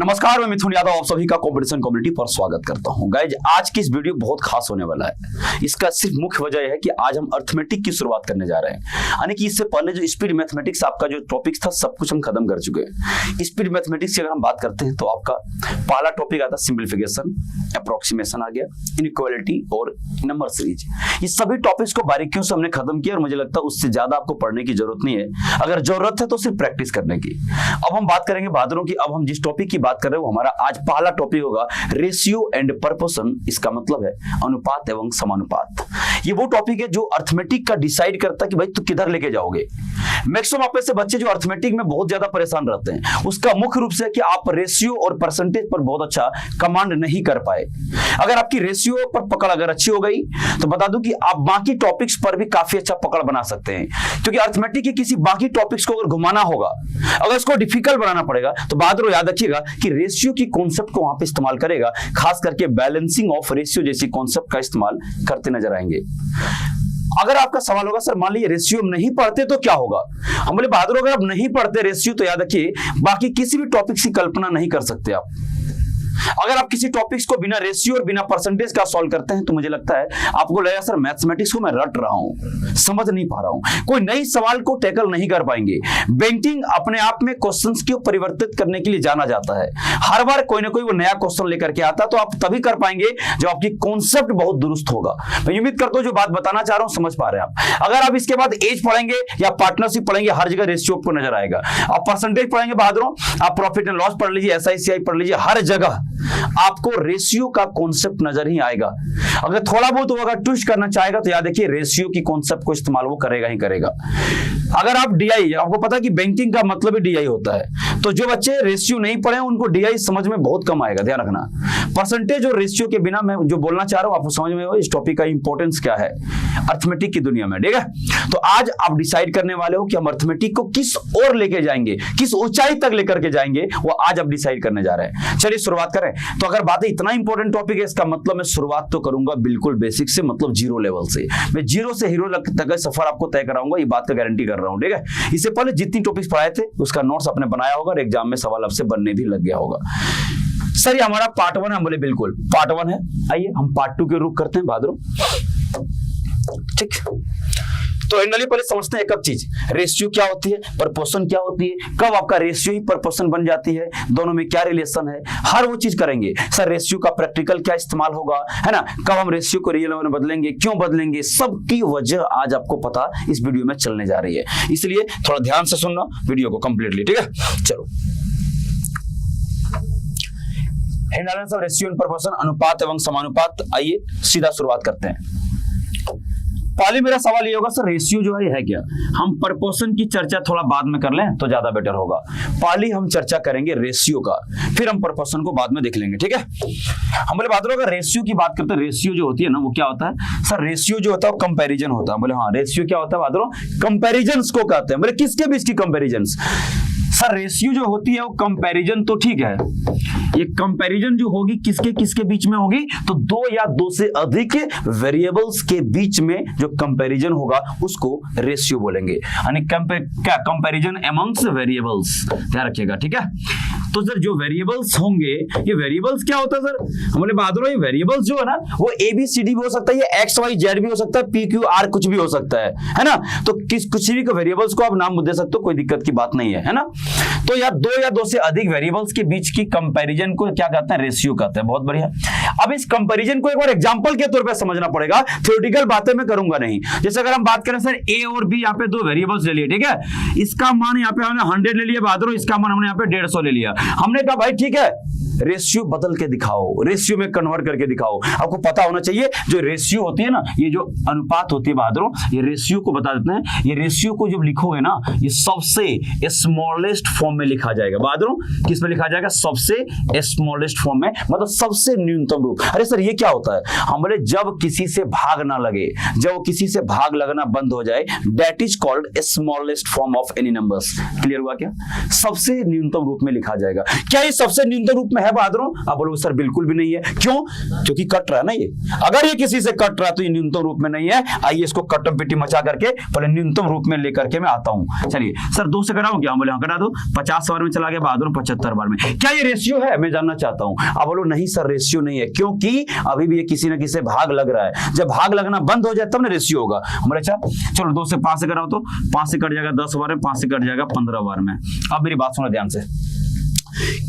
नमस्कार, मैं मिथुन यादव आप सभी का कंपटीशन कम्युनिटी पर स्वागत करता हूं। गाइज, आज की इस वीडियो बहुत खास होने वाला है। इसका सिर्फ मुख्य वजह है कि आज हम अर्थमेटिक की शुरुआत करने जा रहे हैं। यानी कि इससे पहले जो स्पीड मैथमेटिक्स आपका जो टॉपिक था सब कुछ हम खत्म कर चुके हैं। स्पीड मैथमेटिक्स की अगर हम बात करते हैं तो आपका पहला टॉपिक आता है सिंप्लीफिकेशन, अप्रोक्सीमेशन आ गया, इनइक्वालिटी और नंबर सीरीज। ये सभी टॉपिक्स को बारीकियों से हमने खत्म किया और मुझे लगता है उससे ज्यादा आपको पढ़ने की जरूरत नहीं है। अगर जरूरत है तो सिर्फ प्रैक्टिस करने की। अब हम बात करेंगे बहादुरों की। अब हम जिस टॉपिक की बात कर रहे हैं वो हमारा आज पहला टॉपिक होगा रेशियो एंड प्रपोर्शन। इसका मतलब है अनुपात एवं समानुपात। ये वो टॉपिक है जो अर्थमेटिक का डिसाइड करता है कि भाई तू किधर लेके जाओगे। मैक्सिमम आप में से बच्चे जो अर्थमेटिक में बहुत ज्यादा परेशान रहते हैं उसका मुख्य रूप से कि आप रेशियो और परसेंटेज पर बहुत अच्छा कमांड नहीं कर पाए। अगर आपकी रेशियो पर पकड़ अगर अच्छी हो गई तो बता दूं कि आप बाकी टॉपिक्स पर भी काफी अच्छा पकड़ बना सकते हैं। क्योंकि अर्थमेटिक के किसी बाकी टॉपिक्स को अगर घुमाना होगा, अगर इसको डिफिकल्ट बनाना पड़ेगा तो बहादुर याद रखिएगा कि रेशियो की कॉन्सेप्ट को वहां पे इस्तेमाल करेगा। खास करके बैलेंसिंग ऑफ रेशियो जैसी कॉन्सेप्ट का इस्तेमाल करते नजर आएंगे। अगर आपका सवाल होगा सर मान लीजिए रेशियो नहीं पढ़ते तो क्या होगा, हम बोले बहादुर अगर आप नहीं पढ़ते रेशियो तो याद रखिए बाकी किसी भी टॉपिक की कल्पना नहीं कर सकते आप। अगर आप किसी टॉपिक्स को बिना रेशियो और बिना परसेंटेज का सॉल्व करते हैं तो मुझे लगता है आपको लगेगा सर मैथमेटिक्स को मैं रट रहा हूं, समझ नहीं पा रहा हूं, कोई नई सवाल को टैकल नहीं कर पाएंगे। बैंकिंग अपने आप में क्वेश्चंस को परिवर्तित करने के लिए जाना जाता है। हर बार कोई ना कोई वो नया क्वेश्चन लेकर के आता तो आप तभी कर पाएंगे जब आपकी कॉन्सेप्ट बहुत दुरुस्त होगा। मैं उम्मीद करता हूं जो बात बताना चाह रहा हूं समझ पा रहे हैं आप। अगर आप इसके बाद एज पढ़ेंगे या पार्टनरशिप पढ़ेंगे हर जगह रेशियो आपको नजर आएगा। आप परसेंटेज पढ़ेंगे बहादुरों, आप प्रॉफिट एंड लॉस पढ़ लीजिए, SICI पढ़ लीजिए, हर जगह आपको रेशियो का कॉन्सेप्ट नजर ही आएगा। अगर थोड़ा बहुत वो अगर ट्विस्ट करना चाहेगा तो याद रखिए रेशियो की कॉन्सेप्ट को इस्तेमाल वो करेगा ही करेगा। अगर आप डीआई, आपको पता है कि बैंकिंग का मतलब ही डीआई होता है, तो जो बच्चे रेशियो नहीं पढ़े उनको डीआई समझ में बहुत कम आएगा, ध्यान रखना। परसेंटेज और रेशियो के बिना मैं जो बोलना चाह रहा हूं आपको समझ में इस टॉपिक का इंपॉर्टेंस क्या है अर्थमेटिक की दुनिया में, ठीक है। तो आज आप डिसाइड करने वाले हो कि हम अर्थमेटिक को किस ओर लेके जाएंगे, किस ऊंचाई तक लेकर के जाएंगे, वो आज आप डिसाइड करने जा रहे हैं। चलिए शुरुआत करें। तो अगर बात इतना इंपॉर्टेंट टॉपिक है इसका मतलब मैं शुरुआत तो करूंगा बिल्कुल बेसिक से, मतलब जीरो लेवल से। मैं जीरो से हीरो तक का सफर आपको तय कराऊंगा, ये बात का गारंटी कर रहा हूं, ठीक है। इससे पहले जितनी टॉपिक्स पढ़ाए थे उसका नोट्स आपने बनाया होगा और एग्जाम में सवाल आपसे बनने भी लग गया होगा। सर ये हमारा पार्ट 1 है, हम बोले बिल्कुल पार्ट 1 है। आइए हम पार्ट 2 के रुख करते हैं बहादुर, ठीक। तो जनरली पहले समझते हैं एक चीज, रेशियो क्या होती है, प्रपोर्शन क्या होती है, कब आपका रेशियो ही प्रपोर्शन बन जाती है, दोनों में क्या रिलेशन है, हर वो चीज करेंगे। सर रेशियो का प्रैक्टिकल क्या इस्तेमाल होगा, है ना, कब हम रेशियो को रियल में बदलेंगे, क्यों बदलेंगे, सबकी वजह आज आपको पता इस वीडियो में चलने जा रही है। इसलिए थोड़ा ध्यान से सुनना वीडियो को कंप्लीटली, ठीक है। चलो रेशियो एंड प्रपोर्शन, अनुपात एवं समानुपात। आइए सीधा शुरुआत करते हैं। पहले मेरा सवाल ये होगा सर रेशियो जो है क्या। हम प्रपोर्शन की चर्चा थोड़ा बाद में कर लें तो ज्यादा बेटर होगा। पहले हम चर्चा करेंगे रेशियो का, फिर हम प्रपोर्शन को बाद में देख लेंगे, ठीक है। हम बोले बहादुर अगर रेशियो की बात करते हैं, रेशियो जो होती है ना वो क्या होता है सर, रेशियो जो होता है वो कंपैरिजन होता है। बोले हाँ रेशियो क्या होता है बहादुर, कंपैरिजन को कहते हैं। बोले किसके बीच की कंपैरिजन सर, रेशियो जो होती है वो कंपैरिजन तो ठीक है, ये कंपैरिजन जो होगी किसके किसके बीच में होगी, तो दो या दो से अधिक वेरिएबल्स के बीच में जो कंपैरिजन होगा उसको रेशियो बोलेंगे, यानी क्या कंपैरिजन अमंग्स वेरिएबल्स, ध्यान रखिएगा, ठीक है। तो सर जो वेरिएबल्स होंगे, ये वेरिएबल्स क्या होता है सर, हम बोले बहादुर ये वेरिएबल्स जो है ना वो ABCD भी हो सकता है, ये XYZ भी हो सकता है, PQR कुछ भी हो सकता है ना। तो कुछ भी वेरिएबल्स को आप नाम दे सकते हो, कोई दिक्कत की बात नहीं है ना। तो यार दो या दो से अधिक वेरिएबल्स के बीच की कंपैरिजन को क्या कहते हैं, रेशियो कहते हैं। बहुत बढ़िया। अब इस कंपैरिजन को एक बार एग्जांपल के तौर पे समझना पड़ेगा, थ्योरेटिकल बातें मैं करूंगा नहीं। जैसे अगर हम बात करें सर A और B, यहाँ पे दो वेरिएबल्स ले लिए, ठीक है। इसका मान यहाँ पे हमने 100 ले लिया बहादुर, इसका मान हमने यहाँ पे 150 ले लिया। हमने कहा भाई ठीक है रेशियो बदल के दिखाओ, रेशियो में कन्वर्ट करके दिखाओ। आपको पता होना चाहिए जो रेशियो होती है ना, ये जो अनुपात होती है बहादुरों, ये रेशियो को बता देते हैं। ये रेशियो को जब लिखोगे ना ये सबसे स्मॉलेस्ट फॉर्म में लिखा जाएगा बहादुरों। किस में लिखा जाएगा, सबसे स्मॉलेस्ट फॉर्म में, मतलब सबसे न्यूनतम रूप। अरे सर ये क्या होता है, हम बोले जब किसी से भाग ना लगे, जब किसी से भाग लगना बंद हो जाए, that is called smallest form of any numbers. Clear हुआ क्या, सबसे न्यूनतम रूप में लिखा जाएगा। क्या ये सबसे न्यूनतम रूप में है बहादुरों? आप बोलो सर बिल्कुल भी नहीं है। क्यों? क्योंकि कट रहा है ना ये। अगर ये किसी से कट रहा है तो ये न्यूनतम रूप में नहीं है। आइए इसको कटम पेटी मचा करके पहले न्यूनतम रूप में लेकर के मैं आता हूं। चलिए सर 2 से कराऊं क्या? बोले हाँ करा दो। 50 बार में चला गया बहादुर, 75 बार में। क्या ये रेशियो है? मैं जानना चाहता हूं। आप बोलो नहीं सर रेशियो नहीं है, क्योंकि अभी भी ये किसी न किसी से भाग लग रहा है। जब भाग लगना बंद हो जाए तब ना रेशियो होगा। हमारे अच्छा चलो 2 से 5 से कराओ तो 5 से कट जाएगा 10 बार में, 5 से कट जाएगा 15 बार में। अब मेरी बात सुनो ध्यान से।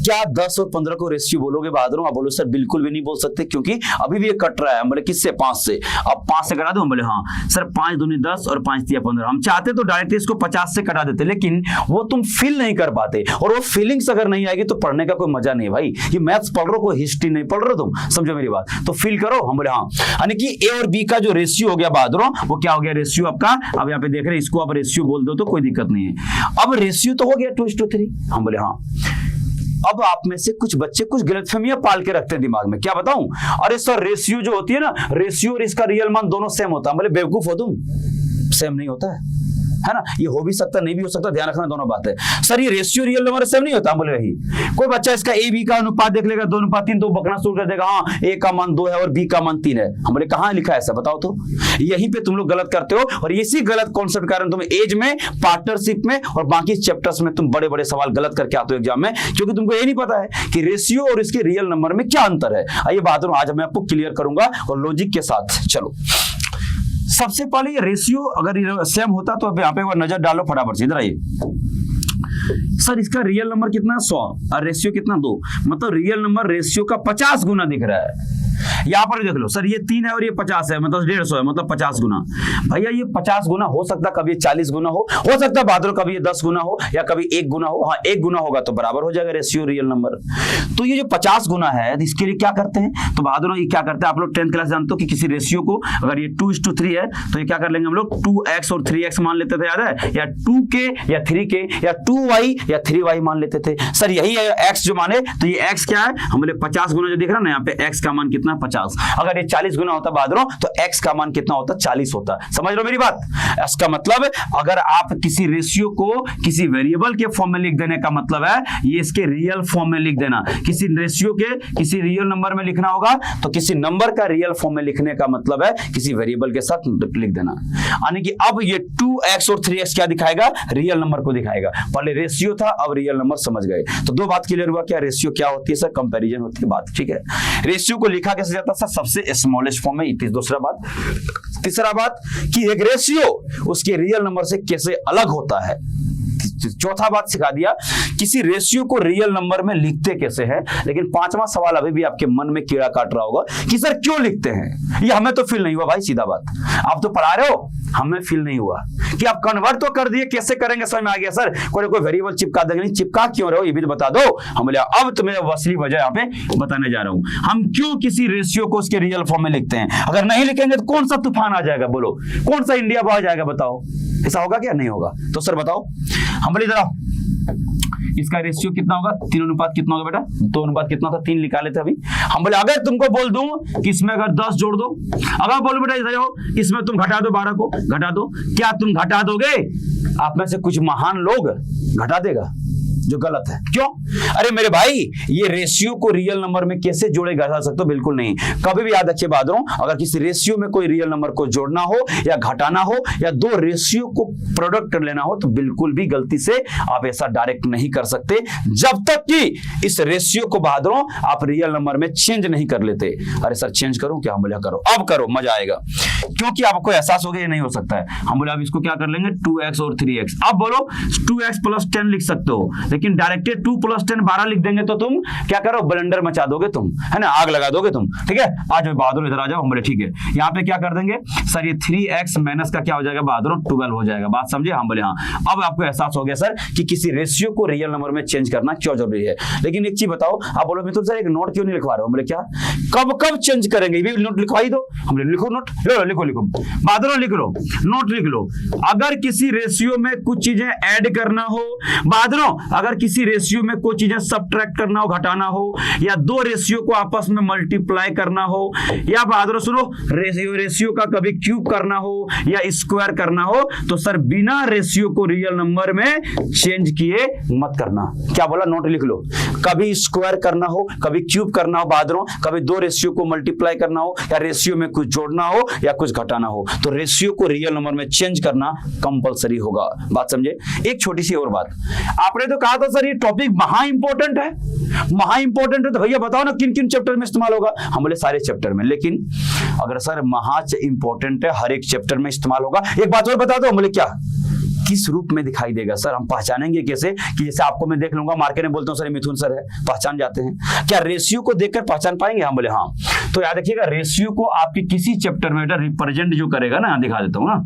क्या 10 और 15 को रेशियो बोलोगे बहादुरों? आप बोलो सर बिल्कुल भी नहीं बोल सकते, क्योंकि अभी भी ये कट रहा है। हम बोले किससे? 5 से। अब 5 से कटा दो? हम बोले हाँ सर 5 दूनी 10 और 5 तिया 15। हम चाहते तो डायरेक्ट इसको 50 से कटा देते, लेकिन वो तुम फील नहीं कर पाते, और वो फीलिंग्स अगर नहीं आएगी तो पढ़ने का कोई मजा नहीं भाई। ये मैथ्स पढ़ रहे हो, कोई हिस्ट्री नहीं पढ़ रहे हो तुम, समझो मेरी बात, तो फील करो। हम बोले हाँ, यानी कि ए और बी का जो रेशियो हो गया बहादुरों, वो क्या हो गया रेशियो आपका? अब यहाँ पे देख रहे हैं, इसको आप रेशियो बोल दो तो कोई दिक्कत नहीं है। अब रेशियो तो हो गया 2:3। हम बोले हाँ। अब आप में से कुछ बच्चे कुछ गलतफहमियां पाल के रखते हैं दिमाग में, क्या बताऊं? अरे सर रेशियो जो होती है ना, रेशियो और इसका रियल मान दोनों सेम होता है। बोले बेवकूफ हो तुम, सेम नहीं होता है ना। ये हो भी सकता नहीं भी हो सकता, ध्यान रखना दोनों बात है। सर ये रेशियो रियल नंबर सेम नहीं होता। बोले वही, कोई बच्चा इसका ए बी का अनुपात देख लेगा 2:3 तो बकना शुरू कर देगा, हाँ ए का मान 2 है और बी का मान 3 है। हम बोले कहां लिखा है ऐसा, बताओ तो। यहीं पे तुम लोग गलत करते हो, और इसी गलत कॉन्सेप्ट कारण तुम एज में, पार्टनरशिप में और बाकी चैप्टर्स में तुम बड़े बड़े सवाल गलत करके आते हो एग्जाम में, क्योंकि तुमको ये नहीं पता है कि रेशियो और इसके रियल नंबर में क्या अंतर है। आइए बहादुर आज मैं आपको क्लियर करूंगा और लॉजिक के साथ। चलो सबसे पहले ये रेशियो अगर सेम होता तो अब यहाँ पे एक बार नजर डालो फटाफट से, इधर आइए। सर इसका रियल नंबर कितना? 100 और रेशियो कितना? 2। मतलब रियल नंबर रेशियो का 50 गुना दिख रहा है। यहाँ पर देख लो सर, ये 3 है और ये 50 है, मतलब 150 है, मतलब 50 गुना। भैया ये 50 गुना हो सकता, कभी 40 गुना हो सकता है बहादुर, कभी ये 10 गुना हो या कभी 1 गुना हो। हाँ 1 गुना होगा तो बराबर हो जाएगा रेशियो रियल नंबर। तो ये जो 50 गुना है, इसके लिए क्या करते हैं तो बहादुर ये क्या करते हैं, आप लोग 10th क्लास जानते हो कि किसी रेशियो को अगर ये 2:3 है तो ये क्या कर लेंगे हम लोग 2x और 3x मान लेते थे, याद है? या 2k या 3k या 2y या 3y मान लेते थे। सर यही है x जो माने, तो ये x क्या है? हम बोले 50 गुना जो दिख रहा है ना यहाँ पे, x का मान कितना? 50। अगर ये 40 गुना होता बहादुरों तो x का मान कितना होता? 40 होता। समझ लो मेरी बात। इसका मतलब अगर आप किसी रेशियो को किसी वेरिएबल के फॉर्म में लिख देने का मतलब है ये इसके रियल फॉर्म में लिख देना। किसी रेशियो के किसी रियल नंबर में लिखना होगा तो किसी नंबर का रियल फॉर्म में लिखने का मतलब है किसी वेरिएबल के साथ लिख देना। यानी कि अब ये 2x और 3x क्या दिखाएगा? रियल नंबर को दिखाएगा। पहले रेशियो था, अब रियल नंबर समझ गए। तो 2 बात क्लियर हुआ। क्या रेशियो क्या होती है? सर कंपैरिजन होती है बात, ठीक है। रेशियो को लिखा कैसे जाता है? सर सबसे स्मॉलेस्ट फॉर्म में। दूसरा बात, तीसरा बात कि एक रेशियो उसके रियल नंबर से कैसे अलग होता है। चौथा बात सिखा दिया किसी रेशियो को रियल नंबर में लिखते कैसे हैं। लेकिन 5वां सवाल अभी भी आपके मन में कीड़ा काट रहा होगा कि सर क्यों लिखते हैं? ये हमें तो फील नहीं हुआ भाई, सीधा बात। आप तो पढ़ा रहे हो, हमें फील नहीं हुआ कि आप कन्वर्ट तो कर दिए, कैसे करेंगे समझ में आ गया। सर कोई वेरिएबल चिपका देंगे, नहीं चिपका क्यों रहे हो ये भी तो बता दो। हम बोले अब तुम्हें असली वजह यहाँ पे बताने जा रहा हूं, हम क्यों किसी रेशियो को उसके रियल फॉर्म में लिखते हैं। अगर नहीं लिखेंगे तो कौन सा तूफान आ जाएगा, बोलो कौन सा इंडिया बह जाएगा, बताओ ऐसा होगा क्या? नहीं होगा। तो सर बताओ। हम बोले जरा इसका रेशियो कितना होगा? 3 कितना होगा बेटा? 2 कितना था? 3 निकाले थे अभी। हम बोले अगर तुमको बोल दूं कि इसमें अगर 10 जोड़ दो, अगर बोलो बेटा इधर आओ, इसमें तुम घटा दो 12 को, घटा दो, क्या तुम घटा दोगे? आप में से कुछ महान लोग घटा देगा, जो गलत है। क्यों? अरे मेरे भाई ये रेशियो को रियल नंबर में कैसे जोड़े घटा सकते हो? बिल्कुल नहीं। कभी भी याद रखिए बहादुरों, अगर किसी रेशियो में कोई रियल नंबर को जोड़ना हो या घटाना हो या 2 रेशियो को प्रोडक्ट कर लेना हो तो बिल्कुल भी गलती से आप ऐसा डायरेक्ट नहीं कर सकते जब तक कि इस रेशियो को बहादुरों आप रियल नंबर में चेंज नहीं कर लेते। अरे सर चेंज करूं क्या? हम बोले करो, अब करो, मजा आएगा, क्योंकि आपको एहसास हो गया ये नहीं हो सकता है। हम बोले अब इसको क्या कर लेंगे 2x और 3x। अब बोलो 2x + 10 लिख सकते हो, लेकिन डायरेक्ट 2 + 10 12 लिख देंगे तो तुम क्या करो? ब्लेंडर मचा दोगे तुम, है ना, आग लगा दोगे तुम। ठीक है, आज बहादुर इधर आ जाओ। हम बोले ठीक है, यहाँ पे क्या कर देंगे सर, ये 3x माइनस का क्या हो जाएगा बहादुर? 12 हो जाएगा। बात समझे? हम बोले हाँ। अब आपको एहसास हो गया सर कि किसी रेशियो को रियल नंबर में चेंज करना क्यों जरूरी है। लेकिन एक चीज बताओ, आप बोलो मित्र सर एक नोट क्यों नहीं लिखवा रहे हो? बोले क्या कब चेंज करेंगे? ये नोट लिखवाई दो। हम बोले लिखो नोट, लिखो बहादुर, लिख लो नोट, लिख लो। अगर किसी रेशियो में कुछ चीजें ऐड करना हो बहादुरों, अगर किसी रेशियो में कोई चीजें सब्ट्रैक्ट करना हो, घटाना हो, या 2 रेशियो को आपस में मल्टीप्लाई करना हो, या बहादुर सुनो रेशियो का कभी क्यूब करना हो या स्क्वायर करना हो, तो सर बिना रेशियो को रियल नंबर में चेंज किए मत करना। क्या बोला? नोट लिख लो। कभी स्क्वायर करना हो, कभी क्यूब करना हो बहादुरों, कभी दो रेशियो को मल्टीप्लाई करना हो, या रेशियो में कुछ जोड़ना हो या कुछ घटाना हो, तो रेशियो को रियल नंबर में चेंज करना कंपलसरी होगा। बात समझे। एक छोटी सी और बात, आपने तो कहा था सर ये टॉपिक महा इंपॉर्टेंट है, महा इंपॉर्टेंट है, तो भैया बताओ ना किन किन चैप्टर में इस्तेमाल होगा। हम बोले सारे चैप्टर में, लेकिन अगर सर महा इंपॉर्टेंट है हर एक चैप्टर में इस्तेमाल होगा, एक बात और बता दो। हम बोले क्या, किस रूप में दिखाई देगा सर, हम पहचानेंगे कैसे कि जैसे आपको मैं देख लूंगा मार्केट में बोलता हूँ सर मिथुन सर है, पहचान जाते हैं, क्या रेशियो को देखकर पहचान पाएंगे। हम बोले हाँ। तो याद रखिएगा रेशियो को आपके किसी चैप्टर में रिप्रेजेंट जो करेगा ना, दिखा देता हूँ ना,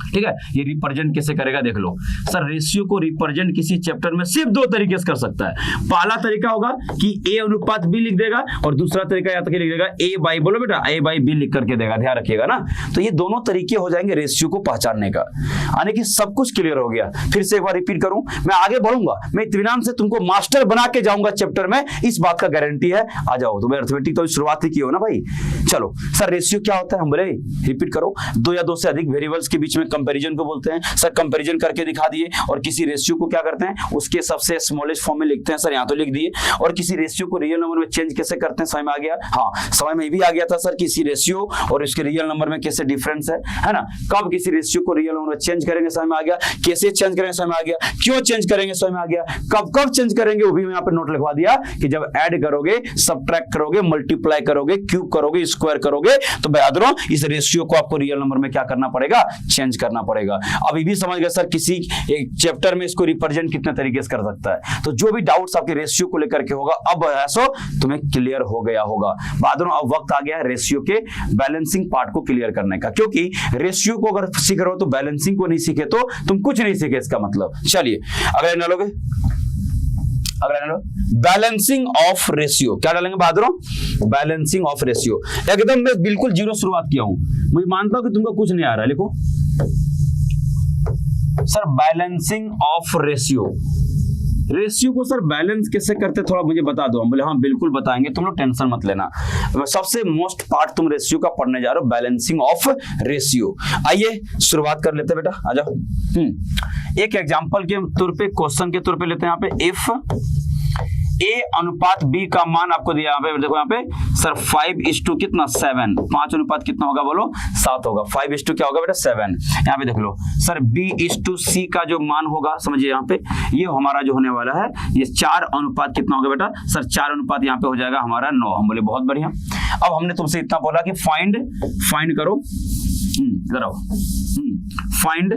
ठीक है, ये रिप्रेजेंट कैसे करेगा देख लो। सर रेशियो को रिप्रेजेंट किसी चैप्टर में सिर्फ दो तरीके से कर सकता है। पहला तरीका होगा कि A अनुपात B लिख देगा, और दूसरा तरीका या तक लिख देगा A बाई, बोलो बेटा A बाई B लिख करके देगा, ध्यान रखिएगा ना। तो ये दोनों तरीके हो जाएंगे रेशियो को पहचानने का, यानी कि सब कुछ क्लियर हो गया। फिर से एक बार रिपीट करूं, मैं आगे बढ़ूंगा, मैं इत्मीनान से तुमको मास्टर बना के जाऊंगा चैप्टर में, इस बात का गारंटी है। आ जाओ, तुम्हें अर्थमेटिक तो शुरुआत ही की हो ना भाई। चलो सर रेशियो क्या होता है, हम बोले रिपीट करो, दो या दो से अधिक वेरिएबल्स के बीच में कंपैरिजन को बोलते हैं। सर कंपैरिजन करके दिखा दिए, और किसी रेशियो को क्या करते हैं उसके सबसे स्मॉलेस्ट फॉर्म में लिखते हैं, सर यहां तो लिख दिए। और किसी रेशियो को रियल नंबर में चेंज कैसे करते हैं, समझ में आ गया। हाँ समझ में भी आ गया था सर, किसी रेशियो और उसके रियल नंबर में कैसे डिफरेंस है ना। कब किसी रेशियो को रियल नंबर में चेंज करेंगे समझ में आ गया, कैसे चेंज करेंगे समझ में आ गया, क्यों चेंज करेंगे समझ में आ गया, कब कब चेंज करेंगे वो भी मैं यहाँ पे नोट लिखवा दिया कि जब ऐड करोगे, सबट्रैक्ट करोगे, मल्टीप्लाई करोगे, क्यूब करोगे, स्क्वायर करोगे, तो बहादुरों इस रेशियो को आपको रियल नंबर में क्या करना पड़ेगा, चेंज करना पड़ेगा। अभी भी समझ गए सर, किसी एक चैप्टर में इसको रिप्रेजेंट कितने तरीके से कर सकता है। तो जो भी डाउट्स आपके रेशियो को लेकर के होगा, अब ऐसो तुम्हें क्लियर हो गया होगा। बहादुरों अब वक्त आ गया है रेशियो के बैलेंसिंग पार्ट को क्लियर करने का, क्योंकि रेशियो को अगर सीख रहे हो तो बैलेंसिंग को नहीं सीखे तो तुम कुछ नहीं सीखे, इसका मतलब। चलिए अगले न लोगे, बैलेंसिंग ऑफ रेशियो क्या डालेंगे बहादुरों, बैलेंसिंग ऑफ रेशियो। एकदम मैं बिल्कुल जीरो शुरुआत किया हूं, मुझे मानता हूं कि तुमको कुछ नहीं आ रहा है, लिखो sir balancing of ratio. Ratio को सर बैलेंस कैसे करते थोड़ा मुझे बता दो। हम बोले हाँ बिल्कुल बताएंगे, तुम लोग टेंशन मत लेना। सबसे मोस्ट पार्ट तुम रेशियो का पढ़ने जा रहे हो, बैलेंसिंग ऑफ रेशियो। आइए शुरुआत कर लेते हैं बेटा, आ जाओ। एक एग्जांपल के तौर पे, क्वेश्चन के तौर पे लेते हैं यहाँ पे। इफ A अनुपात B का मान आपको दिया, यहाँ पे देखो यहाँ पे सर 5:7 कितना 7, 5 अनुपात कितना होगा बोलो 7 होगा, 5:2 क्या होगा बेटा 7। यहाँ पे देख लो सर B:C का जो मान होगा, समझिए यहाँ पे ये हमारा जो होने वाला है ये 4 अनुपात कितना होगा बेटा सर 4 अनुपात यहाँ पे हो जाएगा हमारा 9। हम बोले बहुत बढ़िया। अब हमने तुमसे इतना बोला कि फाइंड करो, इधर आओ, फाइंड,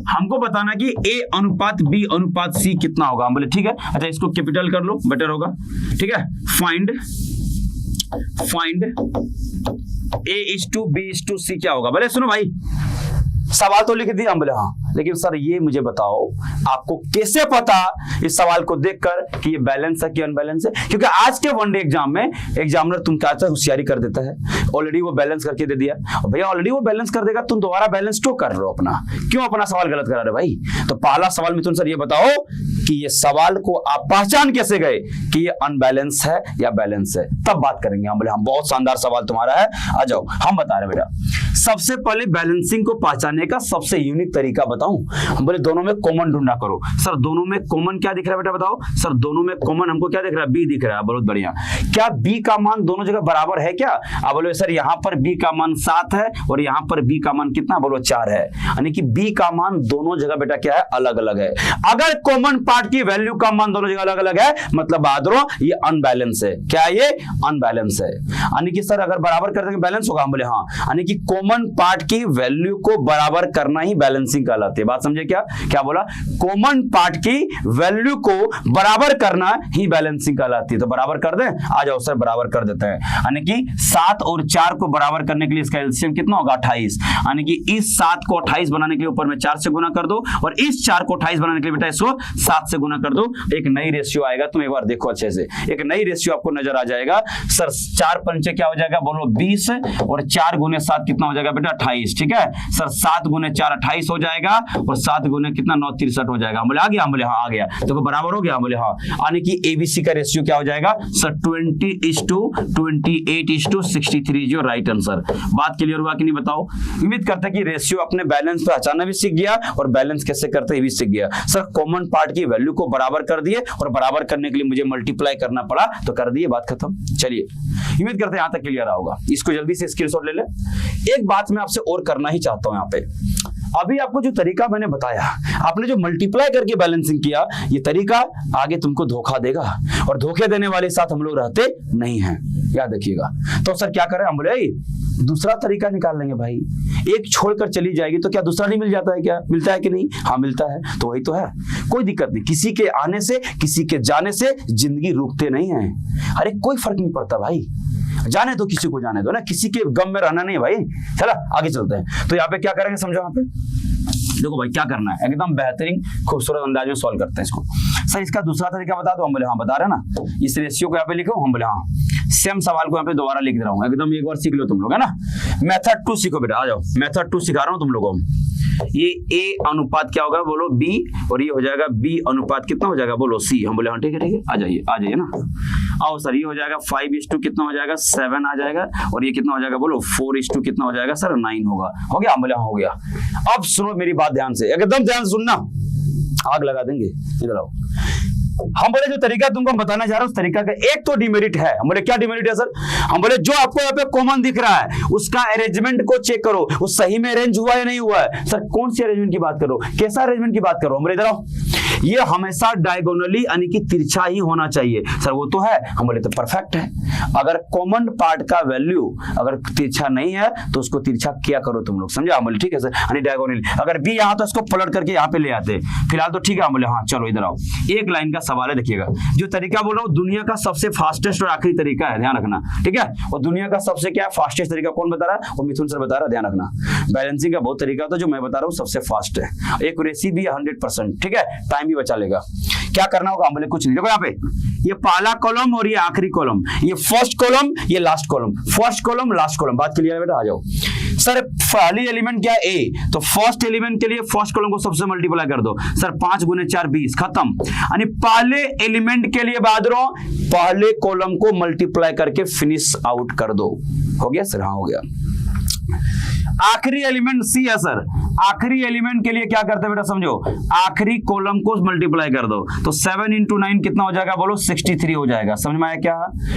हमको बताना कि A अनुपात B अनुपात C कितना होगा। हम बोले ठीक है, अच्छा इसको कैपिटल कर लो बेटर होगा, ठीक है। फाइंड A:B:C क्या होगा, बोले सुनो भाई सवाल तो लिख दिया। हम बोले हाँ, लेकिन सर ये मुझे बताओ आपको कैसे पता इस सवाल को देखकर कि ये बैलेंस है कि अनबैलेंस है। क्योंकि आज के वनडे एग्जाम में एग्जामिनर तुम क्या होशियारी कर देता है, ऑलरेडी वो बैलेंस करके दे दिया, और भैया ऑलरेडी वो बैलेंस कर देगा, तुम दोबारा बैलेंस क्यों कर रहे हो अपना, क्यों अपना सवाल गलत करा रहे हो भाई। तो पहला सवाल मिथुन सर ये बताओ कि ये सवाल को आप पहचान कैसे गए कि ये अनबैलेंस है या बैलेंस है, तब बात करेंगे। हम बोले हम बहुत शानदार सवाल तुम्हारा है, आ जाओ हम बता रहे बेटा। सबसे पहले बैलेंसिंग को पहचानने का सबसे यूनिक तरीका बताऊं। हम बोले दोनों में कॉमन ढूंढा करो। सर दोनों में कॉमन क्या दिख रहा है बेटा बताओ। सर दोनों में कॉमन हमको क्या दिख रहा है, बी दिख रहा है, बहुत बढ़िया। क्या बी का मान दोनों जगह बराबर है क्या। अब बोलो सर यहाँ पर बी का मान 7 है और यहाँ पर बी का मान कितना, बोलो 4 है, यानी कि बी का मान दोनों जगह बेटा क्या है, अलग अलग है। अगर कॉमन पार्ट की वैल्यू का मान दोनों जगह अलग अलग है, मतलब बहादुरों ये अनबैलेंस है। क्या ये अनबैलेंस है, यानी कि सर अगर बराबर कर देंगे बैलेंस होगा। हम बोले हाँ, यानी कि कॉमन पार्ट की वैल्यू को बराबर करना ही बैलेंसिंग कहलाती है। बात समझे क्या, क्या बोला, कॉमन पार्ट की वैल्यू को बराबर करना ही बैलेंसिंग कहलाती है। तो बराबर कर दें, आ जाओ सर बराबर कर देते हैं, यानी कि 7 और 4 को बराबर करने के लिए इसका एलसीएम कितना होगा 28, यानी कि इस 7 को 28 बनाने के लिए ऊपर में 4 से गुना कर दो और इस 4 को 28 बनाने के लिए बेटा इसको 7 से गुना कर दो। एक नई रेशियो आएगा, तुम एक बार देखो अच्छे से, एक नई रेशियो आपको नजर आ जाएगा। सर 4 पंचे क्या हो जाएगा, बोलो 20 और 4 गुने 7 कितना हो जाएगा बेटा 28, ठीक है। सर 7 गुने 4 28 हो जाएगा और 7 गुने कितना 9 63 हो जाएगा। हम बोले आ गया, हम बोले हाँ आ गया, देखो बराबर हो गया। हम बोले हाँ, यानी कि एबीसी का रेशियो क्या हो जाएगा सर 20:28:63 जो राइट आंसर। बात क्लियर हुआ कि नहीं बताओ। उम्मीद करते हैं कि रेशियो अपने बैलेंस पे पहचानना भी सीख गया और बैलेंस कैसे करते हैं भी सीख गया। सर कॉमन पार्ट की वैल्यू को बराबर कर दिए और बराबर करने के लिए मुझे मल्टीप्लाई करना पड़ा तो कर दिए, बात खत्म। चलिए उम्मीद करते हैं यहां तक क्लियर होगा। इसको जल्दी से स्क्रीनशॉट ले ले। एक बात मैं आपसे और करना ही चाहता हूं यहां पे, अभी आपको जो तरीका मैंने बताया, आपने जो मल्टीप्लाई करके बैलेंसिंग किया, ये तरीका आगे तुमको धोखा देगा और धोखे देने वाले साथ हम लोग रहते नहीं हैं, याद रखिएगा। तो सर क्या करें, हम बोले दूसरा तरीका निकाल लेंगे भाई। एक छोड़कर चली जाएगी तो क्या दूसरा नहीं मिल जाता है, क्या मिलता है कि नहीं? हाँ मिलता है, तो वही तो है, कोई दिक्कत नहीं। किसी के आने से किसी के जाने से जिंदगी रुकते नहीं है, अरे कोई फर्क नहीं पड़ता भाई, जाने दो किसी को जाने दो ना, किसी के गम में रहना नहीं भाई। चला आगे चलते हैं। तो यहाँ पे क्या करेंगे समझो, यहाँ पे देखो भाई क्या करना है, एकदम बेहतरीन खूबसूरत अंदाज में सॉल्व करते हैं इसको। सर इसका दूसरा तरीका बता दो, हम बोले हाँ बता रहे ना। इस रेशियो को यहाँ पे लिखो, हम बोले हाँ। सेम सवाल को यहाँ पे दोबारा लिख रहा हूँ, एकदम एक बार सीख लो तुम लोग, है ना। मेथड 2 सीखो बेटा, आ जाओ। मेथड 2 सिखा रहा हूँ तुम लोगों को। ये A अनुपात क्या होगा बोलो B, और ये हो जाएगा B अनुपात कितना हो जाएगा बोलो C। हम बोले हाँ ठीक है, आ जाइए ना। आओ सर, ये हो जाएगा 5:2 कितना हो जाएगा 7 आ जाएगा, और ये कितना हो जाएगा बोलो 4:2 कितना हो जाएगा सर 9 होगा। हो गया? हम बोले हाँ हो गया। अब सुनो मेरी बात ध्यान से, एकदम ध्यान से सुनना, आग लगा देंगे। इधर आओ। हम बोले जो तरीका तुमको बताना चाह रहा हूं, उस तरीका का एक तो डिमेरिट है। हम बोले क्या डिमेरिट है सर? हम बोले जो आपको यहाँ पे कॉमन दिख रहा है उसका अरेंजमेंट को चेक करो, वो सही में अरेंज हुआ या नहीं हुआ है। सर कौन सी अरेंजमेंट की बात करो, कैसा अरेंजमेंट की बात करो? हम बोले इधर आओ, ये हमेशा डायगोनली यानी कि तिरछा ही होना चाहिए। सर वो तो है। हम बोले तो परफेक्ट है। अगर कॉमन पार्ट का वैल्यू अगर तिरछा नहीं है तो उसको तिरछा क्या करो तुम लोग, समझा? हम बोले ठीक है सर, यानी डायगोनली। अगर बी यहाँ तो इसको पलट करके यहाँ पे ले आते, फिलहाल तो ठीक है। हम बोले हाँ चलो इधर आओ। एक लाइन का सवाल है, देखिएगा। जो तरीका बोल रहा हूँ दुनिया का सबसे फास्टेस्ट और आखिरी तरीका है, ध्यान रखना, ठीक है। और दुनिया का सबसे क्या फास्टेस्ट तरीका कौन बता रहा है? वो मिथुन सर बता रहा है, ध्यान रखना। बैलेंसिंग का बहुत तरीका होता है, जो मैं बता रहा हूँ सबसे फास्ट है। एक्यूरेसी भी 100%, ठीक है, टाइम भी बचा लेगा। क्या करना होगा? हम बोले कुछ नहीं। देखो यहाँ पे ये पहला कॉलम और ये आखिरी कॉलम, ये फर्स्ट कॉलम ये last column, first column last column. बात क्लियर है बेटा? आ जाओ। सर पहली एलिमेंट क्या है? ए, तो फर्स्ट एलिमेंट के लिए फर्स्ट कॉलम को सबसे मल्टीप्लाई कर दो। सर 5 × 4 20, खत्म। यानी पहले एलिमेंट के लिए बहादुरों पहले कॉलम को मल्टीप्लाई करके फिनिश आउट कर दो। हो गया सर? हाँ हो गया। आखिरी एलिमेंट सी है सर, आखिरी एलिमेंट के लिए क्या करते हैं बेटा समझो, आखिरी कॉलम को मल्टीप्लाई कर दो। तो 7 × 9 कितना हो जाएगा बोलो? 63 हो जाएगा। समझ में आया क्या?